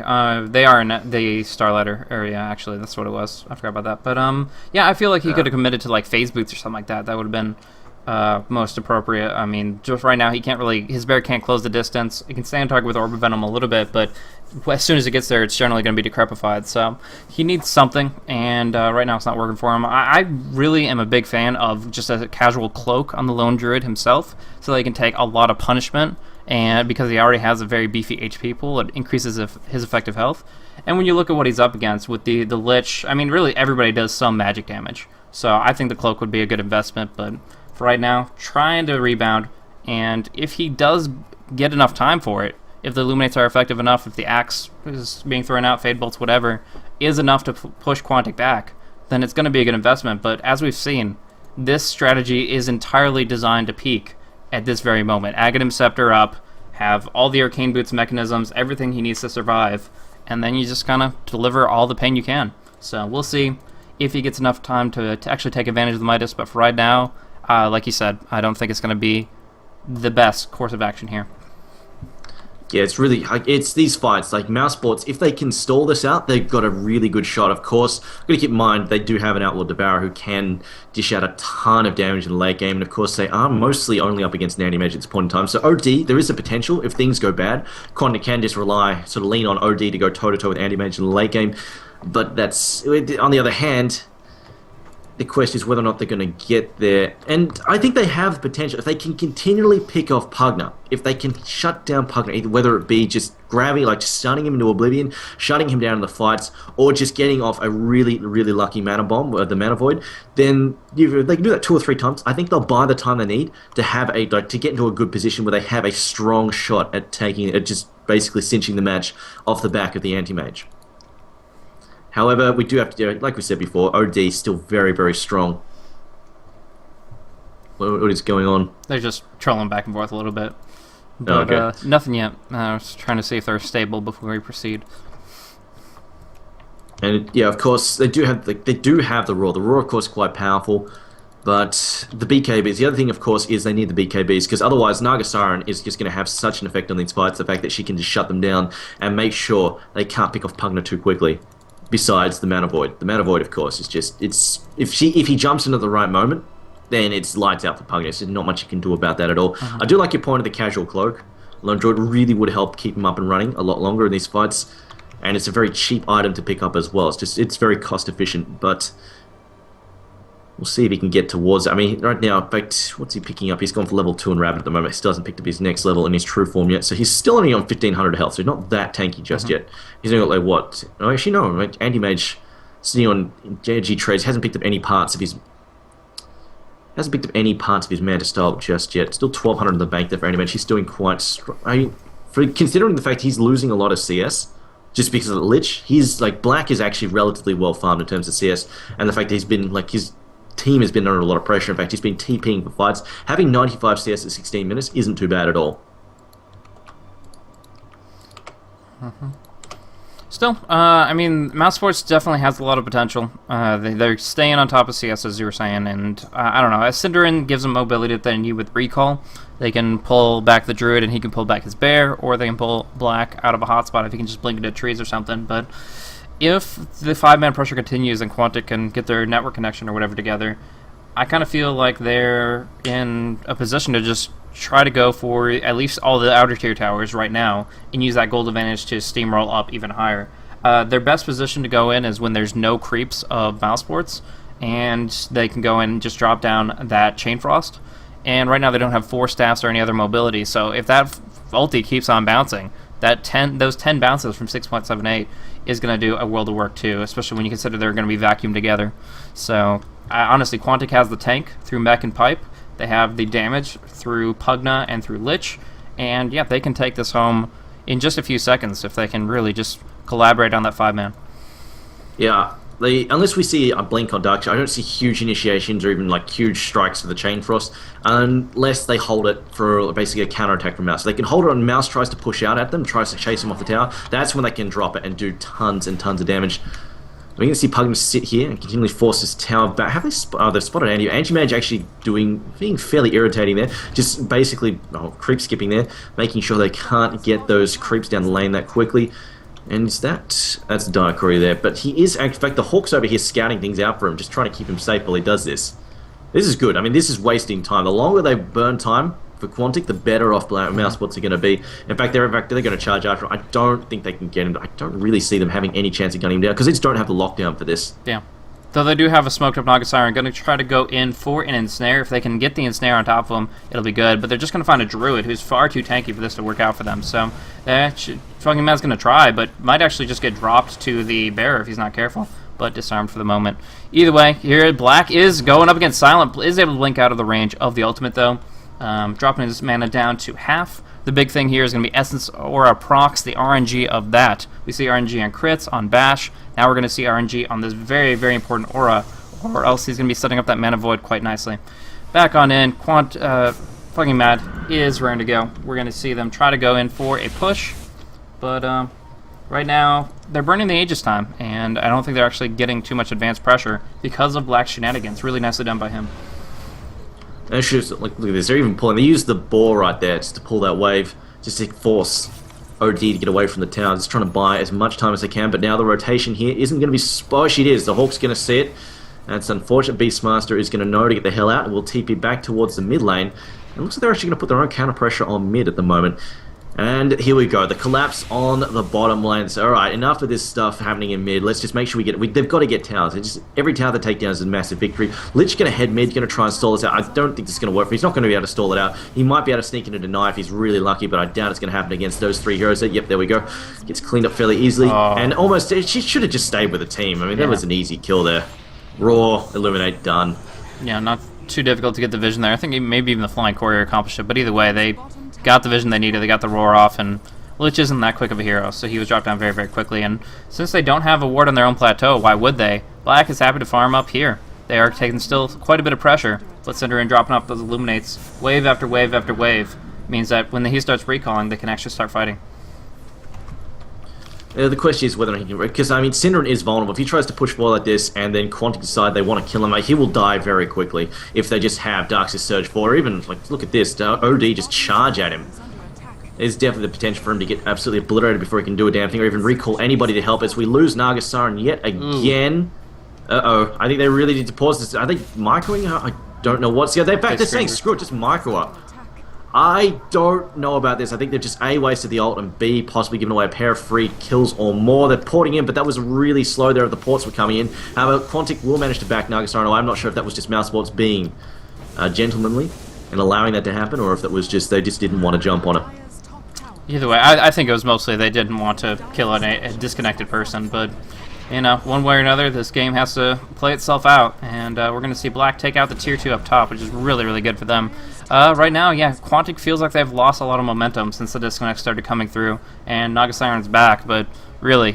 They are in the Starlighter area actually. That's what it was. I forgot about that. But yeah, I feel like he could have committed to phase boots or something like that. That would have been. Most appropriate. I mean, just right now he can't really. His bear can't close the distance. He can stay on target with Orb of Venom a little bit, but as soon as it gets there, it's generally going to be decrepified. So he needs something, and right now it's not working for him. I really am a big fan of just a casual cloak on the Lone Druid himself, so that he can take a lot of punishment, and because he already has a very beefy HP pool, it increases his effective health. And when you look at what he's up against with the Lich, I mean, really everybody does some magic damage. So I think the cloak would be a good investment, but. For right now, trying to rebound, and if he does get enough time for it, if the Illuminates are effective enough, if the Axe is being thrown out, Fade Bolts, whatever, is enough to push Quantic back, then it's going to be a good investment. But as we've seen, this strategy is entirely designed to peak at this very moment. Aghanim Scepter up, have all the Arcane Boots mechanisms, everything he needs to survive, and then you just kind of deliver all the pain you can. So we'll see if he gets enough time to actually take advantage of the Midas, but for right now, like you said, I don't think it's going to be the best course of action here. Yeah, it's these fights, Mouse Sports, if they can stall this out, they've got a really good shot. Of course, you've got to keep in mind, they do have an Outlaw Devourer who can dish out a ton of damage in the late game, and of course, they are mostly only up against an anti-mage at this point in time. So OD, there is a potential, if things go bad, Quantic can just lean on OD to go toe-to-toe with anti-mage in the late game, but that's, on the other hand, the question is whether or not they're going to get there. And I think they have potential. If they can continually pick off Pugna, if they can shut down Pugna, whether it be just grabbing, just stunning him into oblivion, shutting him down in the fights, or just getting off a really, really lucky Mana Bomb, the Mana Void, then they can do that 2 or 3 times. I think they'll buy the time they need to have to get into a good position where they have a strong shot at just basically cinching the match off the back of the Anti-Mage. However, we do have to do, like we said before, OD is still very, very strong. What is going on? They're just trolling back and forth a little bit. But okay. Nothing yet. I was trying to see if they're stable before we proceed. And yeah, of course, they do have the Roar. The Roar, of course, is quite powerful. But the BKBs, the other thing, of course, is they need the BKBs, because otherwise Naga Siren is just going to have such an effect on these fights, the fact that she can just shut them down and make sure they can't pick off Pugna too quickly. Besides the Mana Void. The Mana Void, of course, is just, if he jumps in at the right moment, then it's lights out for Pugna. There's not much you can do about that at all. I do like your point of the casual cloak. Lone Druid really would help keep him up and running a lot longer in these fights, and it's a very cheap item to pick up as well. It's very cost efficient, but we'll see if he can get towards it. I mean, right now, in fact, what's he picking up? He's gone for level 2 in Rabbit at the moment. He still hasn't picked up his next level in his true form yet, so he's still only on 1500 health, so he's not that tanky just yet. He's only got what? Oh, actually no, right? Anti-Mage sitting on JG trades, hasn't picked up any parts of his Manta style just yet. Still 1200 in the bank there for Anti-Mage. He's doing quite considering the fact he's losing a lot of CS, just because of the Lich, Black is actually relatively well farmed in terms of CS, and the fact that he's been, his team has been under a lot of pressure. In fact, he's been TPing for fights. Having 95 CS at 16 minutes isn't too bad at all. Still, I mean, Mouse Sports definitely has a lot of potential. They're staying on top of CS, as you were saying, and I don't know. As Cinderin gives them mobility that they need with Recall, they can pull back the Druid and he can pull back his Bear, or they can pull Black out of a hotspot if he can just blink into trees or something, but if the 5-man pressure continues and Quantic can get their network connection or whatever together, I kind of feel like they're in a position to just try to go for at least all the outer tier towers right now and use that gold advantage to steamroll up even higher. Their best position to go in is when there's no creeps of Mousesports, and they can go in and just drop down that Chain Frost. And right now they don't have 4 staffs or any other mobility, so if that ulti keeps on bouncing, those 10 bounces from 6.78 is going to do a world of work too, especially when you consider they're going to be vacuumed together. So honestly, Quantic has the tank through Mech and Pipe. They have the damage through Pugna and through Lich, and yeah, they can take this home in just a few seconds if they can really just collaborate on that 5-man. Yeah, unless we see a blink on Dark, I don't see huge initiations or even like huge strikes for the Chain Frost, unless they hold it for basically a counter attack from Mouse. They can hold it when Mouse tries to push out at them, tries to chase him off the tower. That's when they can drop it and do tons and tons of damage. We can see Pugna sit here and continually force this tower back. Have they they've spotted Anti. Anti-Mage actually being fairly irritating there. Just basically creep skipping there, making sure they can't get those creeps down the lane that quickly. And that's Diakory there. But he is, in fact, the Hawk's over here scouting things out for him, just trying to keep him safe while he does this. This is good. I mean, this is wasting time. The longer they burn time for Quantic, the better off Mousesports are going to be. In fact, they're going to charge after him. I don't think they can get him. I don't really see them having any chance of gunning him down, because they just don't have the lockdown for this. Yeah. Though they do have a smoked up Naga Siren, going to try to go in for an Ensnare. If they can get the Ensnare on top of them, it'll be good. But they're just going to find a Druid who's far too tanky for this to work out for them. So, Fucking Mad's going to try, but might actually just get dropped to the Bearer if he's not careful. But disarmed for the moment. Either way, here Black is going up against Silent, is able to blink out of the range of the ultimate though. Dropping his mana down to half. The big thing here is going to be Essence Aura procs, the RNG of that. We see RNG on crits, on Bash. Now we're going to see RNG on this very, very important Aura, or else he's going to be setting up that Mana Void quite nicely. Back on in, Fucking Mad is raring to go. We're going to see them try to go in for a push, but right now they're burning the Aegis time, and I don't think they're actually getting too much advanced pressure because of Black's shenanigans. Really nicely done by him. And look at this, they're even pulling. They use the boar right there just to pull that wave, just to force OD to get away from the tower. Just trying to buy as much time as they can, but now the rotation here isn't going to be... Oh, it is. The Hawk's going to see it, and it's unfortunate. Beastmaster is going to know to get the hell out, and will TP back towards the mid lane. It looks like they're actually going to put their own counter pressure on mid at the moment. And here we go, the collapse on the bottom lane. So, alright, enough of this stuff happening in mid. Let's just make sure they've got to get towers. Every tower they take down is a massive victory. Lich going to head mid, going to try and stall this out. I don't think this is going to work for him. He's not going to be able to stall it out. He might be able to sneak into deny if he's really lucky, but I doubt it's going to happen against those 3 heroes. Yep, there we go. Gets cleaned up fairly easily. And almost, she should have just stayed with the team. I mean, that was an easy kill there. Raw, Illuminate, done. Yeah, not too difficult to get the vision there. I think maybe even the Flying Courier accomplished it, but either way, they got the vision they needed. They got the roar off, and Lich isn't that quick of a hero, so he was dropped down very, very quickly. And since they don't have a ward on their own plateau, why would they? Black is happy to farm up here. They are taking still quite a bit of pressure. Let's enter in dropping off those Illuminates. Wave after wave after wave means that when he starts recalling, they can actually start fighting. The question is whether he can... Because, I mean, Synderen is vulnerable. If he tries to push forward like this and then Quantic decide they want to kill him, he will die very quickly if they just have Darkseid Surge 4. Or even, like, look at this. OD just charge at him. There's definitely the potential for him to get absolutely obliterated before he can do a damn thing, or even recall anybody to help us. We lose Naga Siren yet again. Uh-oh. I think they really need to pause this. Are they microing her? I don't know what's... Yeah, they're saying, screw it, just micro her. I don't know about this. I think they've just A, wasted the ult, and B, possibly given away a pair of free kills or more. They're porting in, but that was really slow there. The ports were coming in. However, Quantic will manage to back Naga Siren away. I'm not sure if that was just Mousesports being gentlemanly and allowing that to happen, or if that was just they just didn't want to jump on it. Either way, I think it was mostly they didn't want to kill a disconnected person, but, you know, one way or another, this game has to play itself out, and we're going to see Black take out the tier 2 up top, which is really, really good for them. Right now, yeah, Quantic feels like they've lost a lot of momentum since the disconnect started coming through, and Naga Siren's back, but really,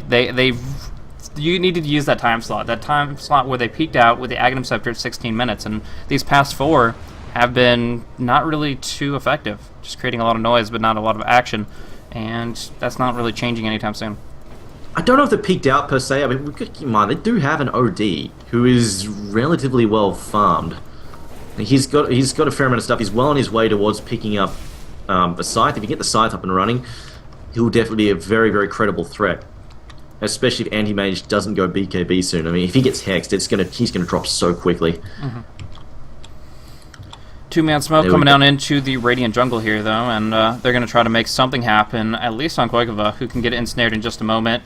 you needed to use that time slot where they peaked out with the Aghanim Scepter at 16 minutes, and these past 4 have been not really too effective, just creating a lot of noise but not a lot of action, and that's not really changing anytime soon. I don't know if they're peaked out per se. I mean, we've got to keep in mind, they do have an OD who is relatively well farmed. He's got a fair amount of stuff. He's well on his way towards picking up a Scythe. If you get the Scythe up and running, he'll definitely be a very, very credible threat. Especially if Anti-Mage doesn't go BKB soon. I mean, if he gets hexed, he's gonna drop so quickly. Two-man smoke There we coming go. down into the Radiant jungle here, though, and they're going to try to make something happen, at least on Koikova, who can get ensnared in just a moment.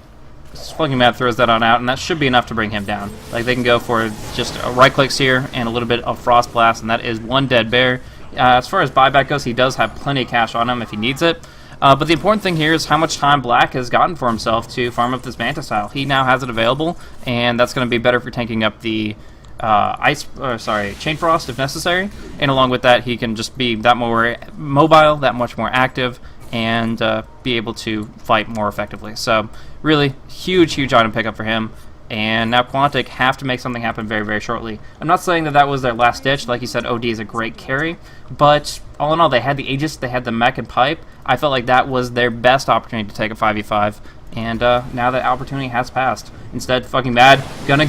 Flunking Mad throws that on out, and that should be enough to bring him down. Like, they can go for just right-clicks here and a little bit of Frost Blast, and that is one dead bear. As far as buyback goes, he does have plenty of cash on him if he needs it. But the important thing here is how much time Black has gotten for himself to farm up this Mantis Tile. He now has it available, and that's going to be better for tanking up the Chain Frost if necessary. And along with that, he can just be that more mobile, that much more active, and be able to fight more effectively. So really huge item pickup for him. And now Quantic have to make something happen very, very shortly. I'm not saying that was their last ditch. Like you said, OD is a great carry. But all in all, they had the Aegis, they had the mech and pipe. I felt like that was their best opportunity to take a 5v5. And now that opportunity has passed. Instead, fucking Mad gonna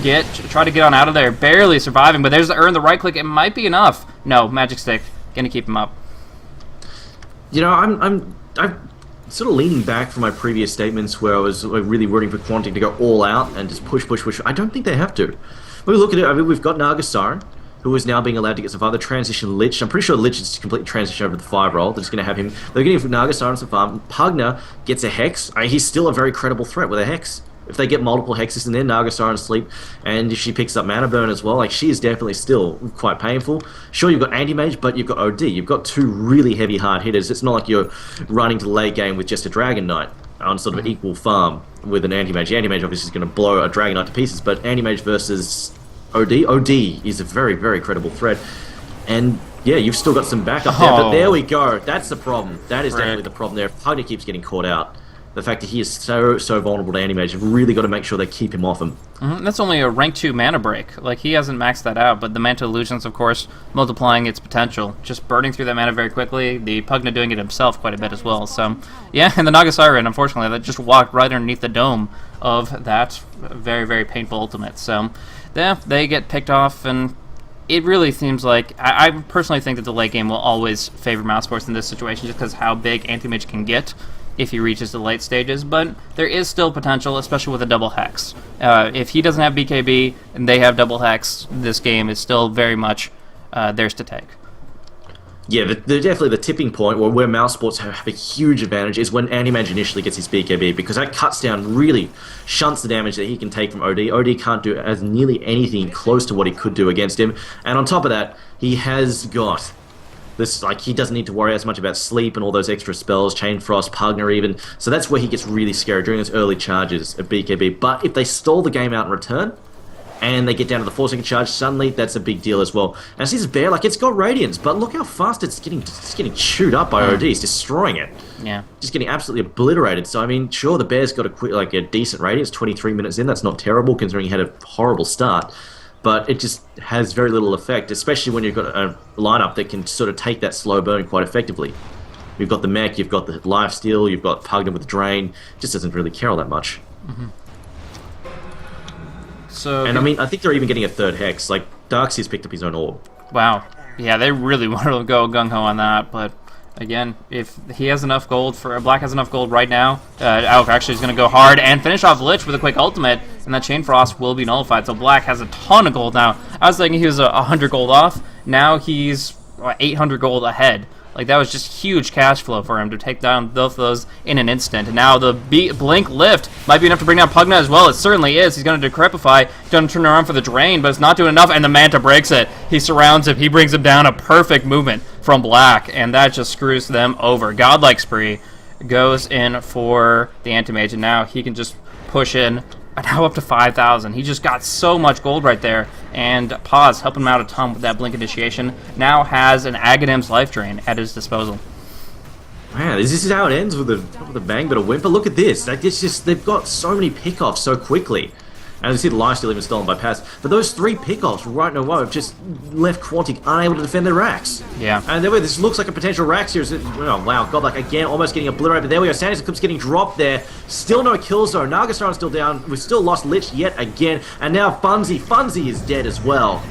try to get on out of there. Barely surviving, but there's the earn, the right click. It might be enough. No, Magic Stick. Gonna keep him up. You know, I'm sort of leaning back from my previous statements where I was really rooting for Quantic to go all out and just push. I don't think they have to. When we look at it, I mean, we've got Naga Siren, who is now being allowed to get some farm. The transition Lich. I'm pretty sure Lich is completely transition over to the 5 roll. They're just going to have him. They're going to give Naga Siren some farm. Pugna gets a Hex. I mean, he's still a very credible threat with a Hex. If they get multiple Hexes in there, Naga Siren sleep, and if she picks up Mana Burn as well, like, she is definitely still quite painful. Sure, you've got Anti-Mage, but you've got OD. You've got two really heavy hard hitters. It's not like you're running to the late game with just a Dragon Knight on sort of equal farm with an Anti-Mage. The Anti-Mage obviously is going to blow a Dragon Knight to pieces, but Anti-Mage versus OD is a very, very credible threat. And yeah, you've still got some backup there, but there we go. That's the problem. That is definitely the problem there. If Pugna keeps getting caught out, the fact that he is so vulnerable to Anti-Mage, you've really got to make sure they keep him off him. That's only a rank 2 mana break. Like, he hasn't maxed that out, but the Manta Illusions, of course, multiplying its potential. Just burning through that mana very quickly. The Pugna doing it himself quite a bit as well. So, yeah, and the Naga Siren, unfortunately, that just walked right underneath the dome of that very, very painful ultimate. So, yeah, they get picked off, and it really seems like... I personally think that the late game will always favor Mouseforce in this situation, just because how big Anti-Mage can get if he reaches the late stages, but there is still potential, especially with a double Hex. If he doesn't have BKB and they have double Hex, this game is still very much theirs to take. Yeah, definitely the tipping point where Mouse Sports have a huge advantage is when Anti-Mage initially gets his BKB, because that cuts down, really shunts the damage that he can take from OD. OD can't do as nearly anything close to what he could do against him, and on top of that, he has got this, like, he doesn't need to worry as much about sleep and all those extra spells, Chain Frost, Pugna even. So that's where he gets really scary during those early charges of BKB. But if they stall the game out in return, and they get down to the 4-second charge, suddenly that's a big deal as well. And see this bear, like, it's got Radiance, but look how fast it's getting chewed up by OD. It's destroying it. Yeah. Just getting absolutely obliterated. So, I mean, sure, the bear's got a decent Radiance, 23 minutes in. That's not terrible, considering he had a horrible start. But it just has very little effect, especially when you've got a lineup that can sort of take that slow burn quite effectively. You've got the mech, you've got the lifesteal, you've got Pugna with Drain. Just doesn't really care all that much. So, and I mean, I think they're even getting a third Hex. Like, Darkseer's picked up his own orb. Wow. Yeah, they really want to go gung-ho on that, but again, if he has enough gold Black has enough gold right now, Alec actually is going to go hard and finish off Lich with a quick ultimate, and that Chain Frost will be nullified. So Black has a ton of gold now. I was thinking he was 100 gold off. Now he's 800 gold ahead. Like, that was just huge cash flow for him to take down both of those in an instant. And now the Blink Lift might be enough to bring down Pugna as well. It certainly is. He's going to Decrepify. He's going to turn around for the Drain, but it's not doing enough, and the Manta breaks it. He surrounds him. He brings him down. A perfect movement from Black, and that just screws them over. Godlike Spree goes in for the Anti-Mage, and now he can just push in. Now up to 5,000. He just got so much gold right there. And Pause, helping him out a ton with that Blink Initiation, now has an Aghadam's Life Drain at his disposal. Man, this is how it ends with a bang but a whimper. Look at this. Like, it's just, they've got so many pickoffs so quickly. And you see the lifesteal even stolen by Pass. But those 3 pickoffs right in a row have just left Quantic unable to defend their racks. Yeah. And there, this looks like a potential rack series. Oh, wow, Godlike again, almost getting obliterated. But there we go. Sandy's Eclipse getting dropped there. Still no kills though. Nagasaran's still down. We've still lost Lich yet again. And now Funzy is dead as well.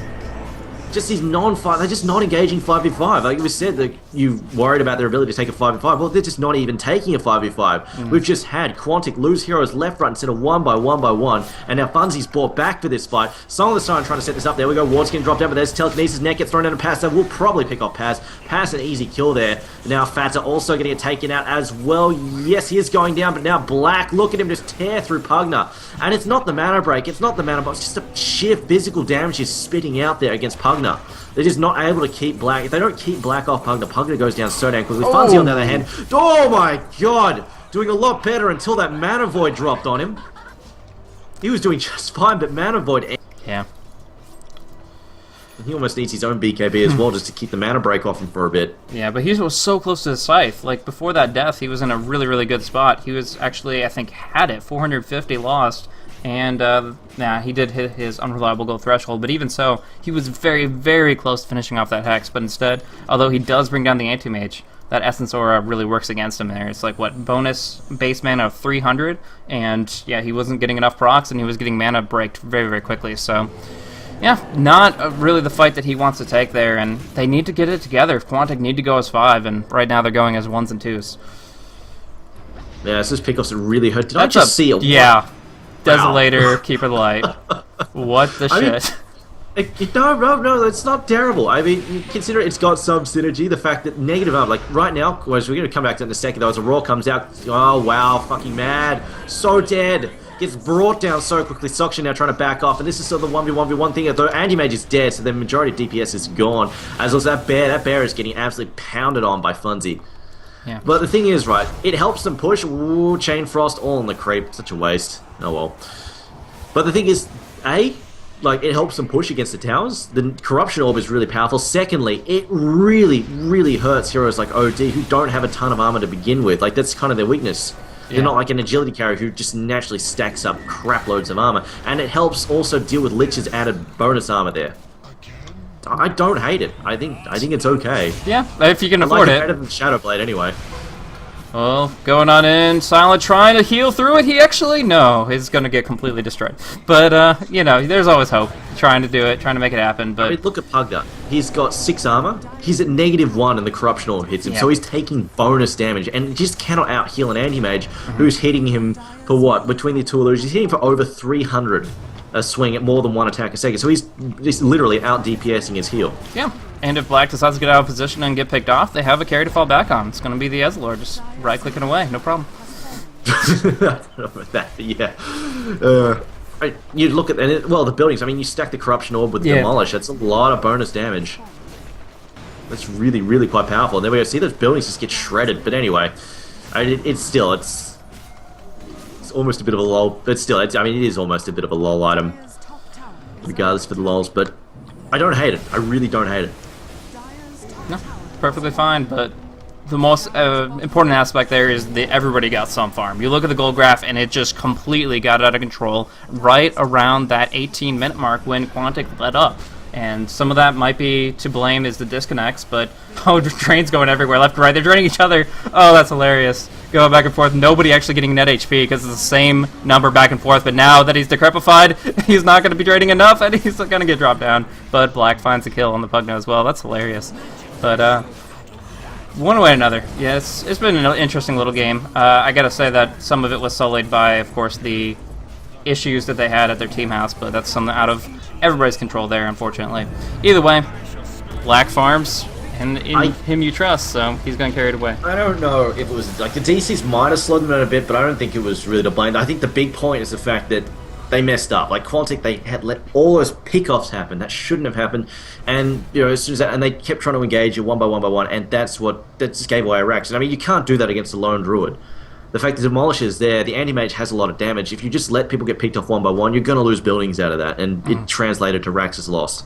just these non-5, they're just not engaging 5v5. Like we said, that you worried about their ability to take a 5v5. Well, they're just not even taking a 5v5. We've just had Quantic lose heroes left, right, instead of 1 by 1, and now Funzy's brought back for this fight. Song of the Siren trying to set this up. There we go. Ward's getting dropped down, but there's Telekinesis. Neck gets thrown down to Paz. That will probably pick off Paz. Paz, an easy kill there. Now Fata also getting it taken out as well. Yes, he is going down, but now Black, look at him just tear through Pugna. And it's not the mana break, it's not the mana box, it's just the sheer physical damage he's spitting out there against Pugna. They're just not able to keep Black. If they don't keep Black off Pugna, Pugna goes down so damn quickly. Funzy on the other hand, oh my god! Doing a lot better until that Mana Void dropped on him. He was doing just fine, but Mana Void... Yeah. He almost needs his own BKB as well just to keep the mana break off him for a bit. Yeah, but he was so close to the Scythe. Like, before that death, he was in a really, really good spot. He was actually, I think, had it. 450 lost. And, he did hit his unreliable goal threshold, but even so, he was very, very close to finishing off that Hex, but instead, although he does bring down the Anti-Mage, that Essence Aura really works against him there. It's like, what, bonus base mana of 300, and, yeah, he wasn't getting enough procs, and he was getting mana braked very, very quickly, so... Yeah, not really the fight that he wants to take there, and they need to get it together. Quantic need to go as 5, and right now they're going as 1s and 2s. Yeah, it's those pickoffs that really hurt. Did I just see a... Yeah. Wow. Desolator, Keeper of the Light. What the shit? No, it's not terrible. I mean, consider it's got some synergy. The fact that negative arm, like right now, as we're going to come back to it in a second, though, as a Roar comes out, oh wow, fucking mad. So dead. Gets brought down so quickly. Soksha now trying to back off, and this is sort of the 1v1v1 thing. Though Anti-Mage is dead, so the majority of DPS is gone. As well as that bear is getting absolutely pounded on by Funzy. Yeah. But the thing is, right, it helps them push. Ooh, Chain Frost, all in the creep. Such a waste. Oh well. But the thing is, like, it helps them push against the towers. The Corruption Orb is really powerful. Secondly, it really, really hurts heroes like OD who don't have a ton of armor to begin with. Like, that's kind of their weakness. Yeah. They're not like an agility carrier who just naturally stacks up crap loads of armor. And it helps also deal with Lich's added bonus armor there. I don't hate it. I think it's okay. Yeah, if you can afford it. Better than Shadowblade anyway. Well, going on in, Silent trying to heal through it. He actually, no, he's going to get completely destroyed. But, you know, there's always hope. Trying to do it, trying to make it happen. But I mean, look at Pugna. He's got 6 armor. He's at -1 and the Corruption Orb hits him. Yep. So he's taking bonus damage and just cannot out-heal an Anti-Mage who's hitting him for what? Between the two illusions, he's hitting for over 300 a swing at more than 1 attack a second. So he's literally out-DPSing his heal. Yeah. And if Black decides to get out of position and get picked off, they have a carry to fall back on. It's going to be the Ezlor, just right-clicking away, no problem. I don't know about that, but yeah. You look at the buildings. I mean, you stack the Corruption Orb with Demolish. That's a lot of bonus damage. That's really, really quite powerful. And there we go. See those buildings just get shredded. But anyway, it's almost a bit of a lull. But still, it is almost a bit of a lull item, regardless for the lulls. But I don't hate it. I really don't hate it. No, perfectly fine, but the most important aspect there is that everybody got some farm. You look at the gold graph, and it just completely got out of control right around that 18-minute mark when Quantic let up. And some of that might be to blame is the disconnects, but trains going everywhere, left and right. They're draining each other. Oh, that's hilarious. Going back and forth. Nobody actually getting net HP because it's the same number back and forth. But now that he's decrepified, he's not going to be draining enough, and he's going to get dropped down. But Black finds a kill on the Pugna as well. That's hilarious. But, one way or another, yeah, it's been an interesting little game. I gotta say that some of it was sullied by, of course, the issues that they had at their team house, but that's something out of everybody's control there, unfortunately. Either way, Black farms, and in him you trust, so he's going to carry it away. I don't know if it was, like, the DCs might have slowed them down a bit, but I don't think it was really to blame. I think the big point is the fact that they messed up. Like Quantic, they had let all those pickoffs happen. That shouldn't have happened. And you know, as soon as that, and they kept trying to engage you 1 by 1 by 1, and that just gave away Iraqs. And I mean, you can't do that against a lone druid. The fact that Demolish is there, the Anti-Mage has a lot of damage. If you just let people get picked off 1 by 1, you're going to lose buildings out of that, and it translated to Rax's loss.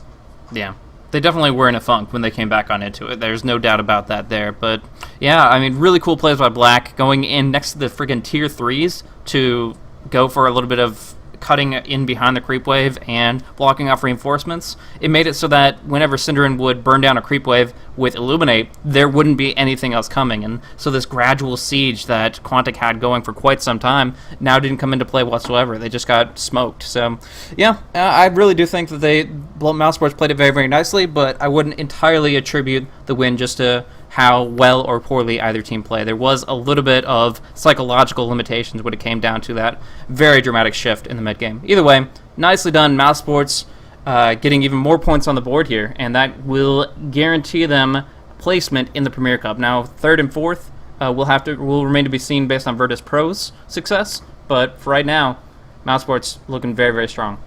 Yeah. They definitely were in a funk when they came back on into it. There's no doubt about that there. But, yeah, I mean, really cool plays by Black, going in next to the friggin' tier 3s to go for a little bit of cutting in behind the creep wave and blocking off reinforcements, it made it so that whenever Synderen would burn down a creep wave with Illuminate, there wouldn't be anything else coming. And so this gradual siege that Quantic had going for quite some time now didn't come into play whatsoever. They just got smoked. So, yeah, I really do think that Mouse Sports played it very, very nicely, but I wouldn't entirely attribute the win just to how well or poorly either team played. There was a little bit of psychological limitations when it came down to that very dramatic shift in the mid game. Either way, nicely done, Mouse Sports, getting even more points on the board here, and that will guarantee them placement in the Premier Cup. Now, 3rd and 4th will remain to be seen based on Virtus Pro's success, but for right now, Mouse Sports looking very, very strong.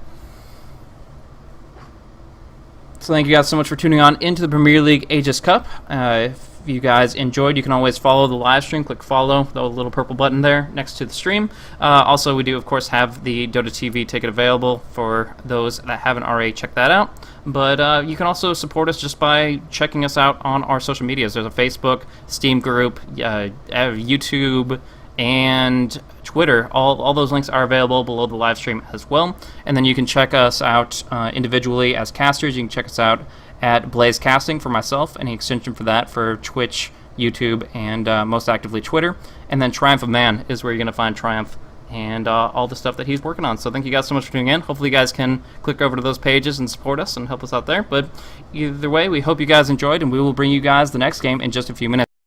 So thank you guys so much for tuning on into the Premier League Aegis Cup. If you guys enjoyed, you can always follow the live stream. Click follow, the little purple button there next to the stream. Also, we do, of course, have the Dota TV ticket available for those that haven't already checked that out. But you can also support us just by checking us out on our social medias. There's a Facebook, Steam group, YouTube, and Twitter. All those links are available below the live stream as well. And then you can check us out individually as casters. You can check us out at Blaze Casting for myself, any extension for that for Twitch, YouTube, and most actively Twitter. And then Triumph of Man is where you're going to find Triumph and all the stuff that he's working on. So thank you guys so much for tuning in. Hopefully you guys can click over to those pages and support us and help us out there. But either way, we hope you guys enjoyed, and we will bring you guys the next game in just a few minutes.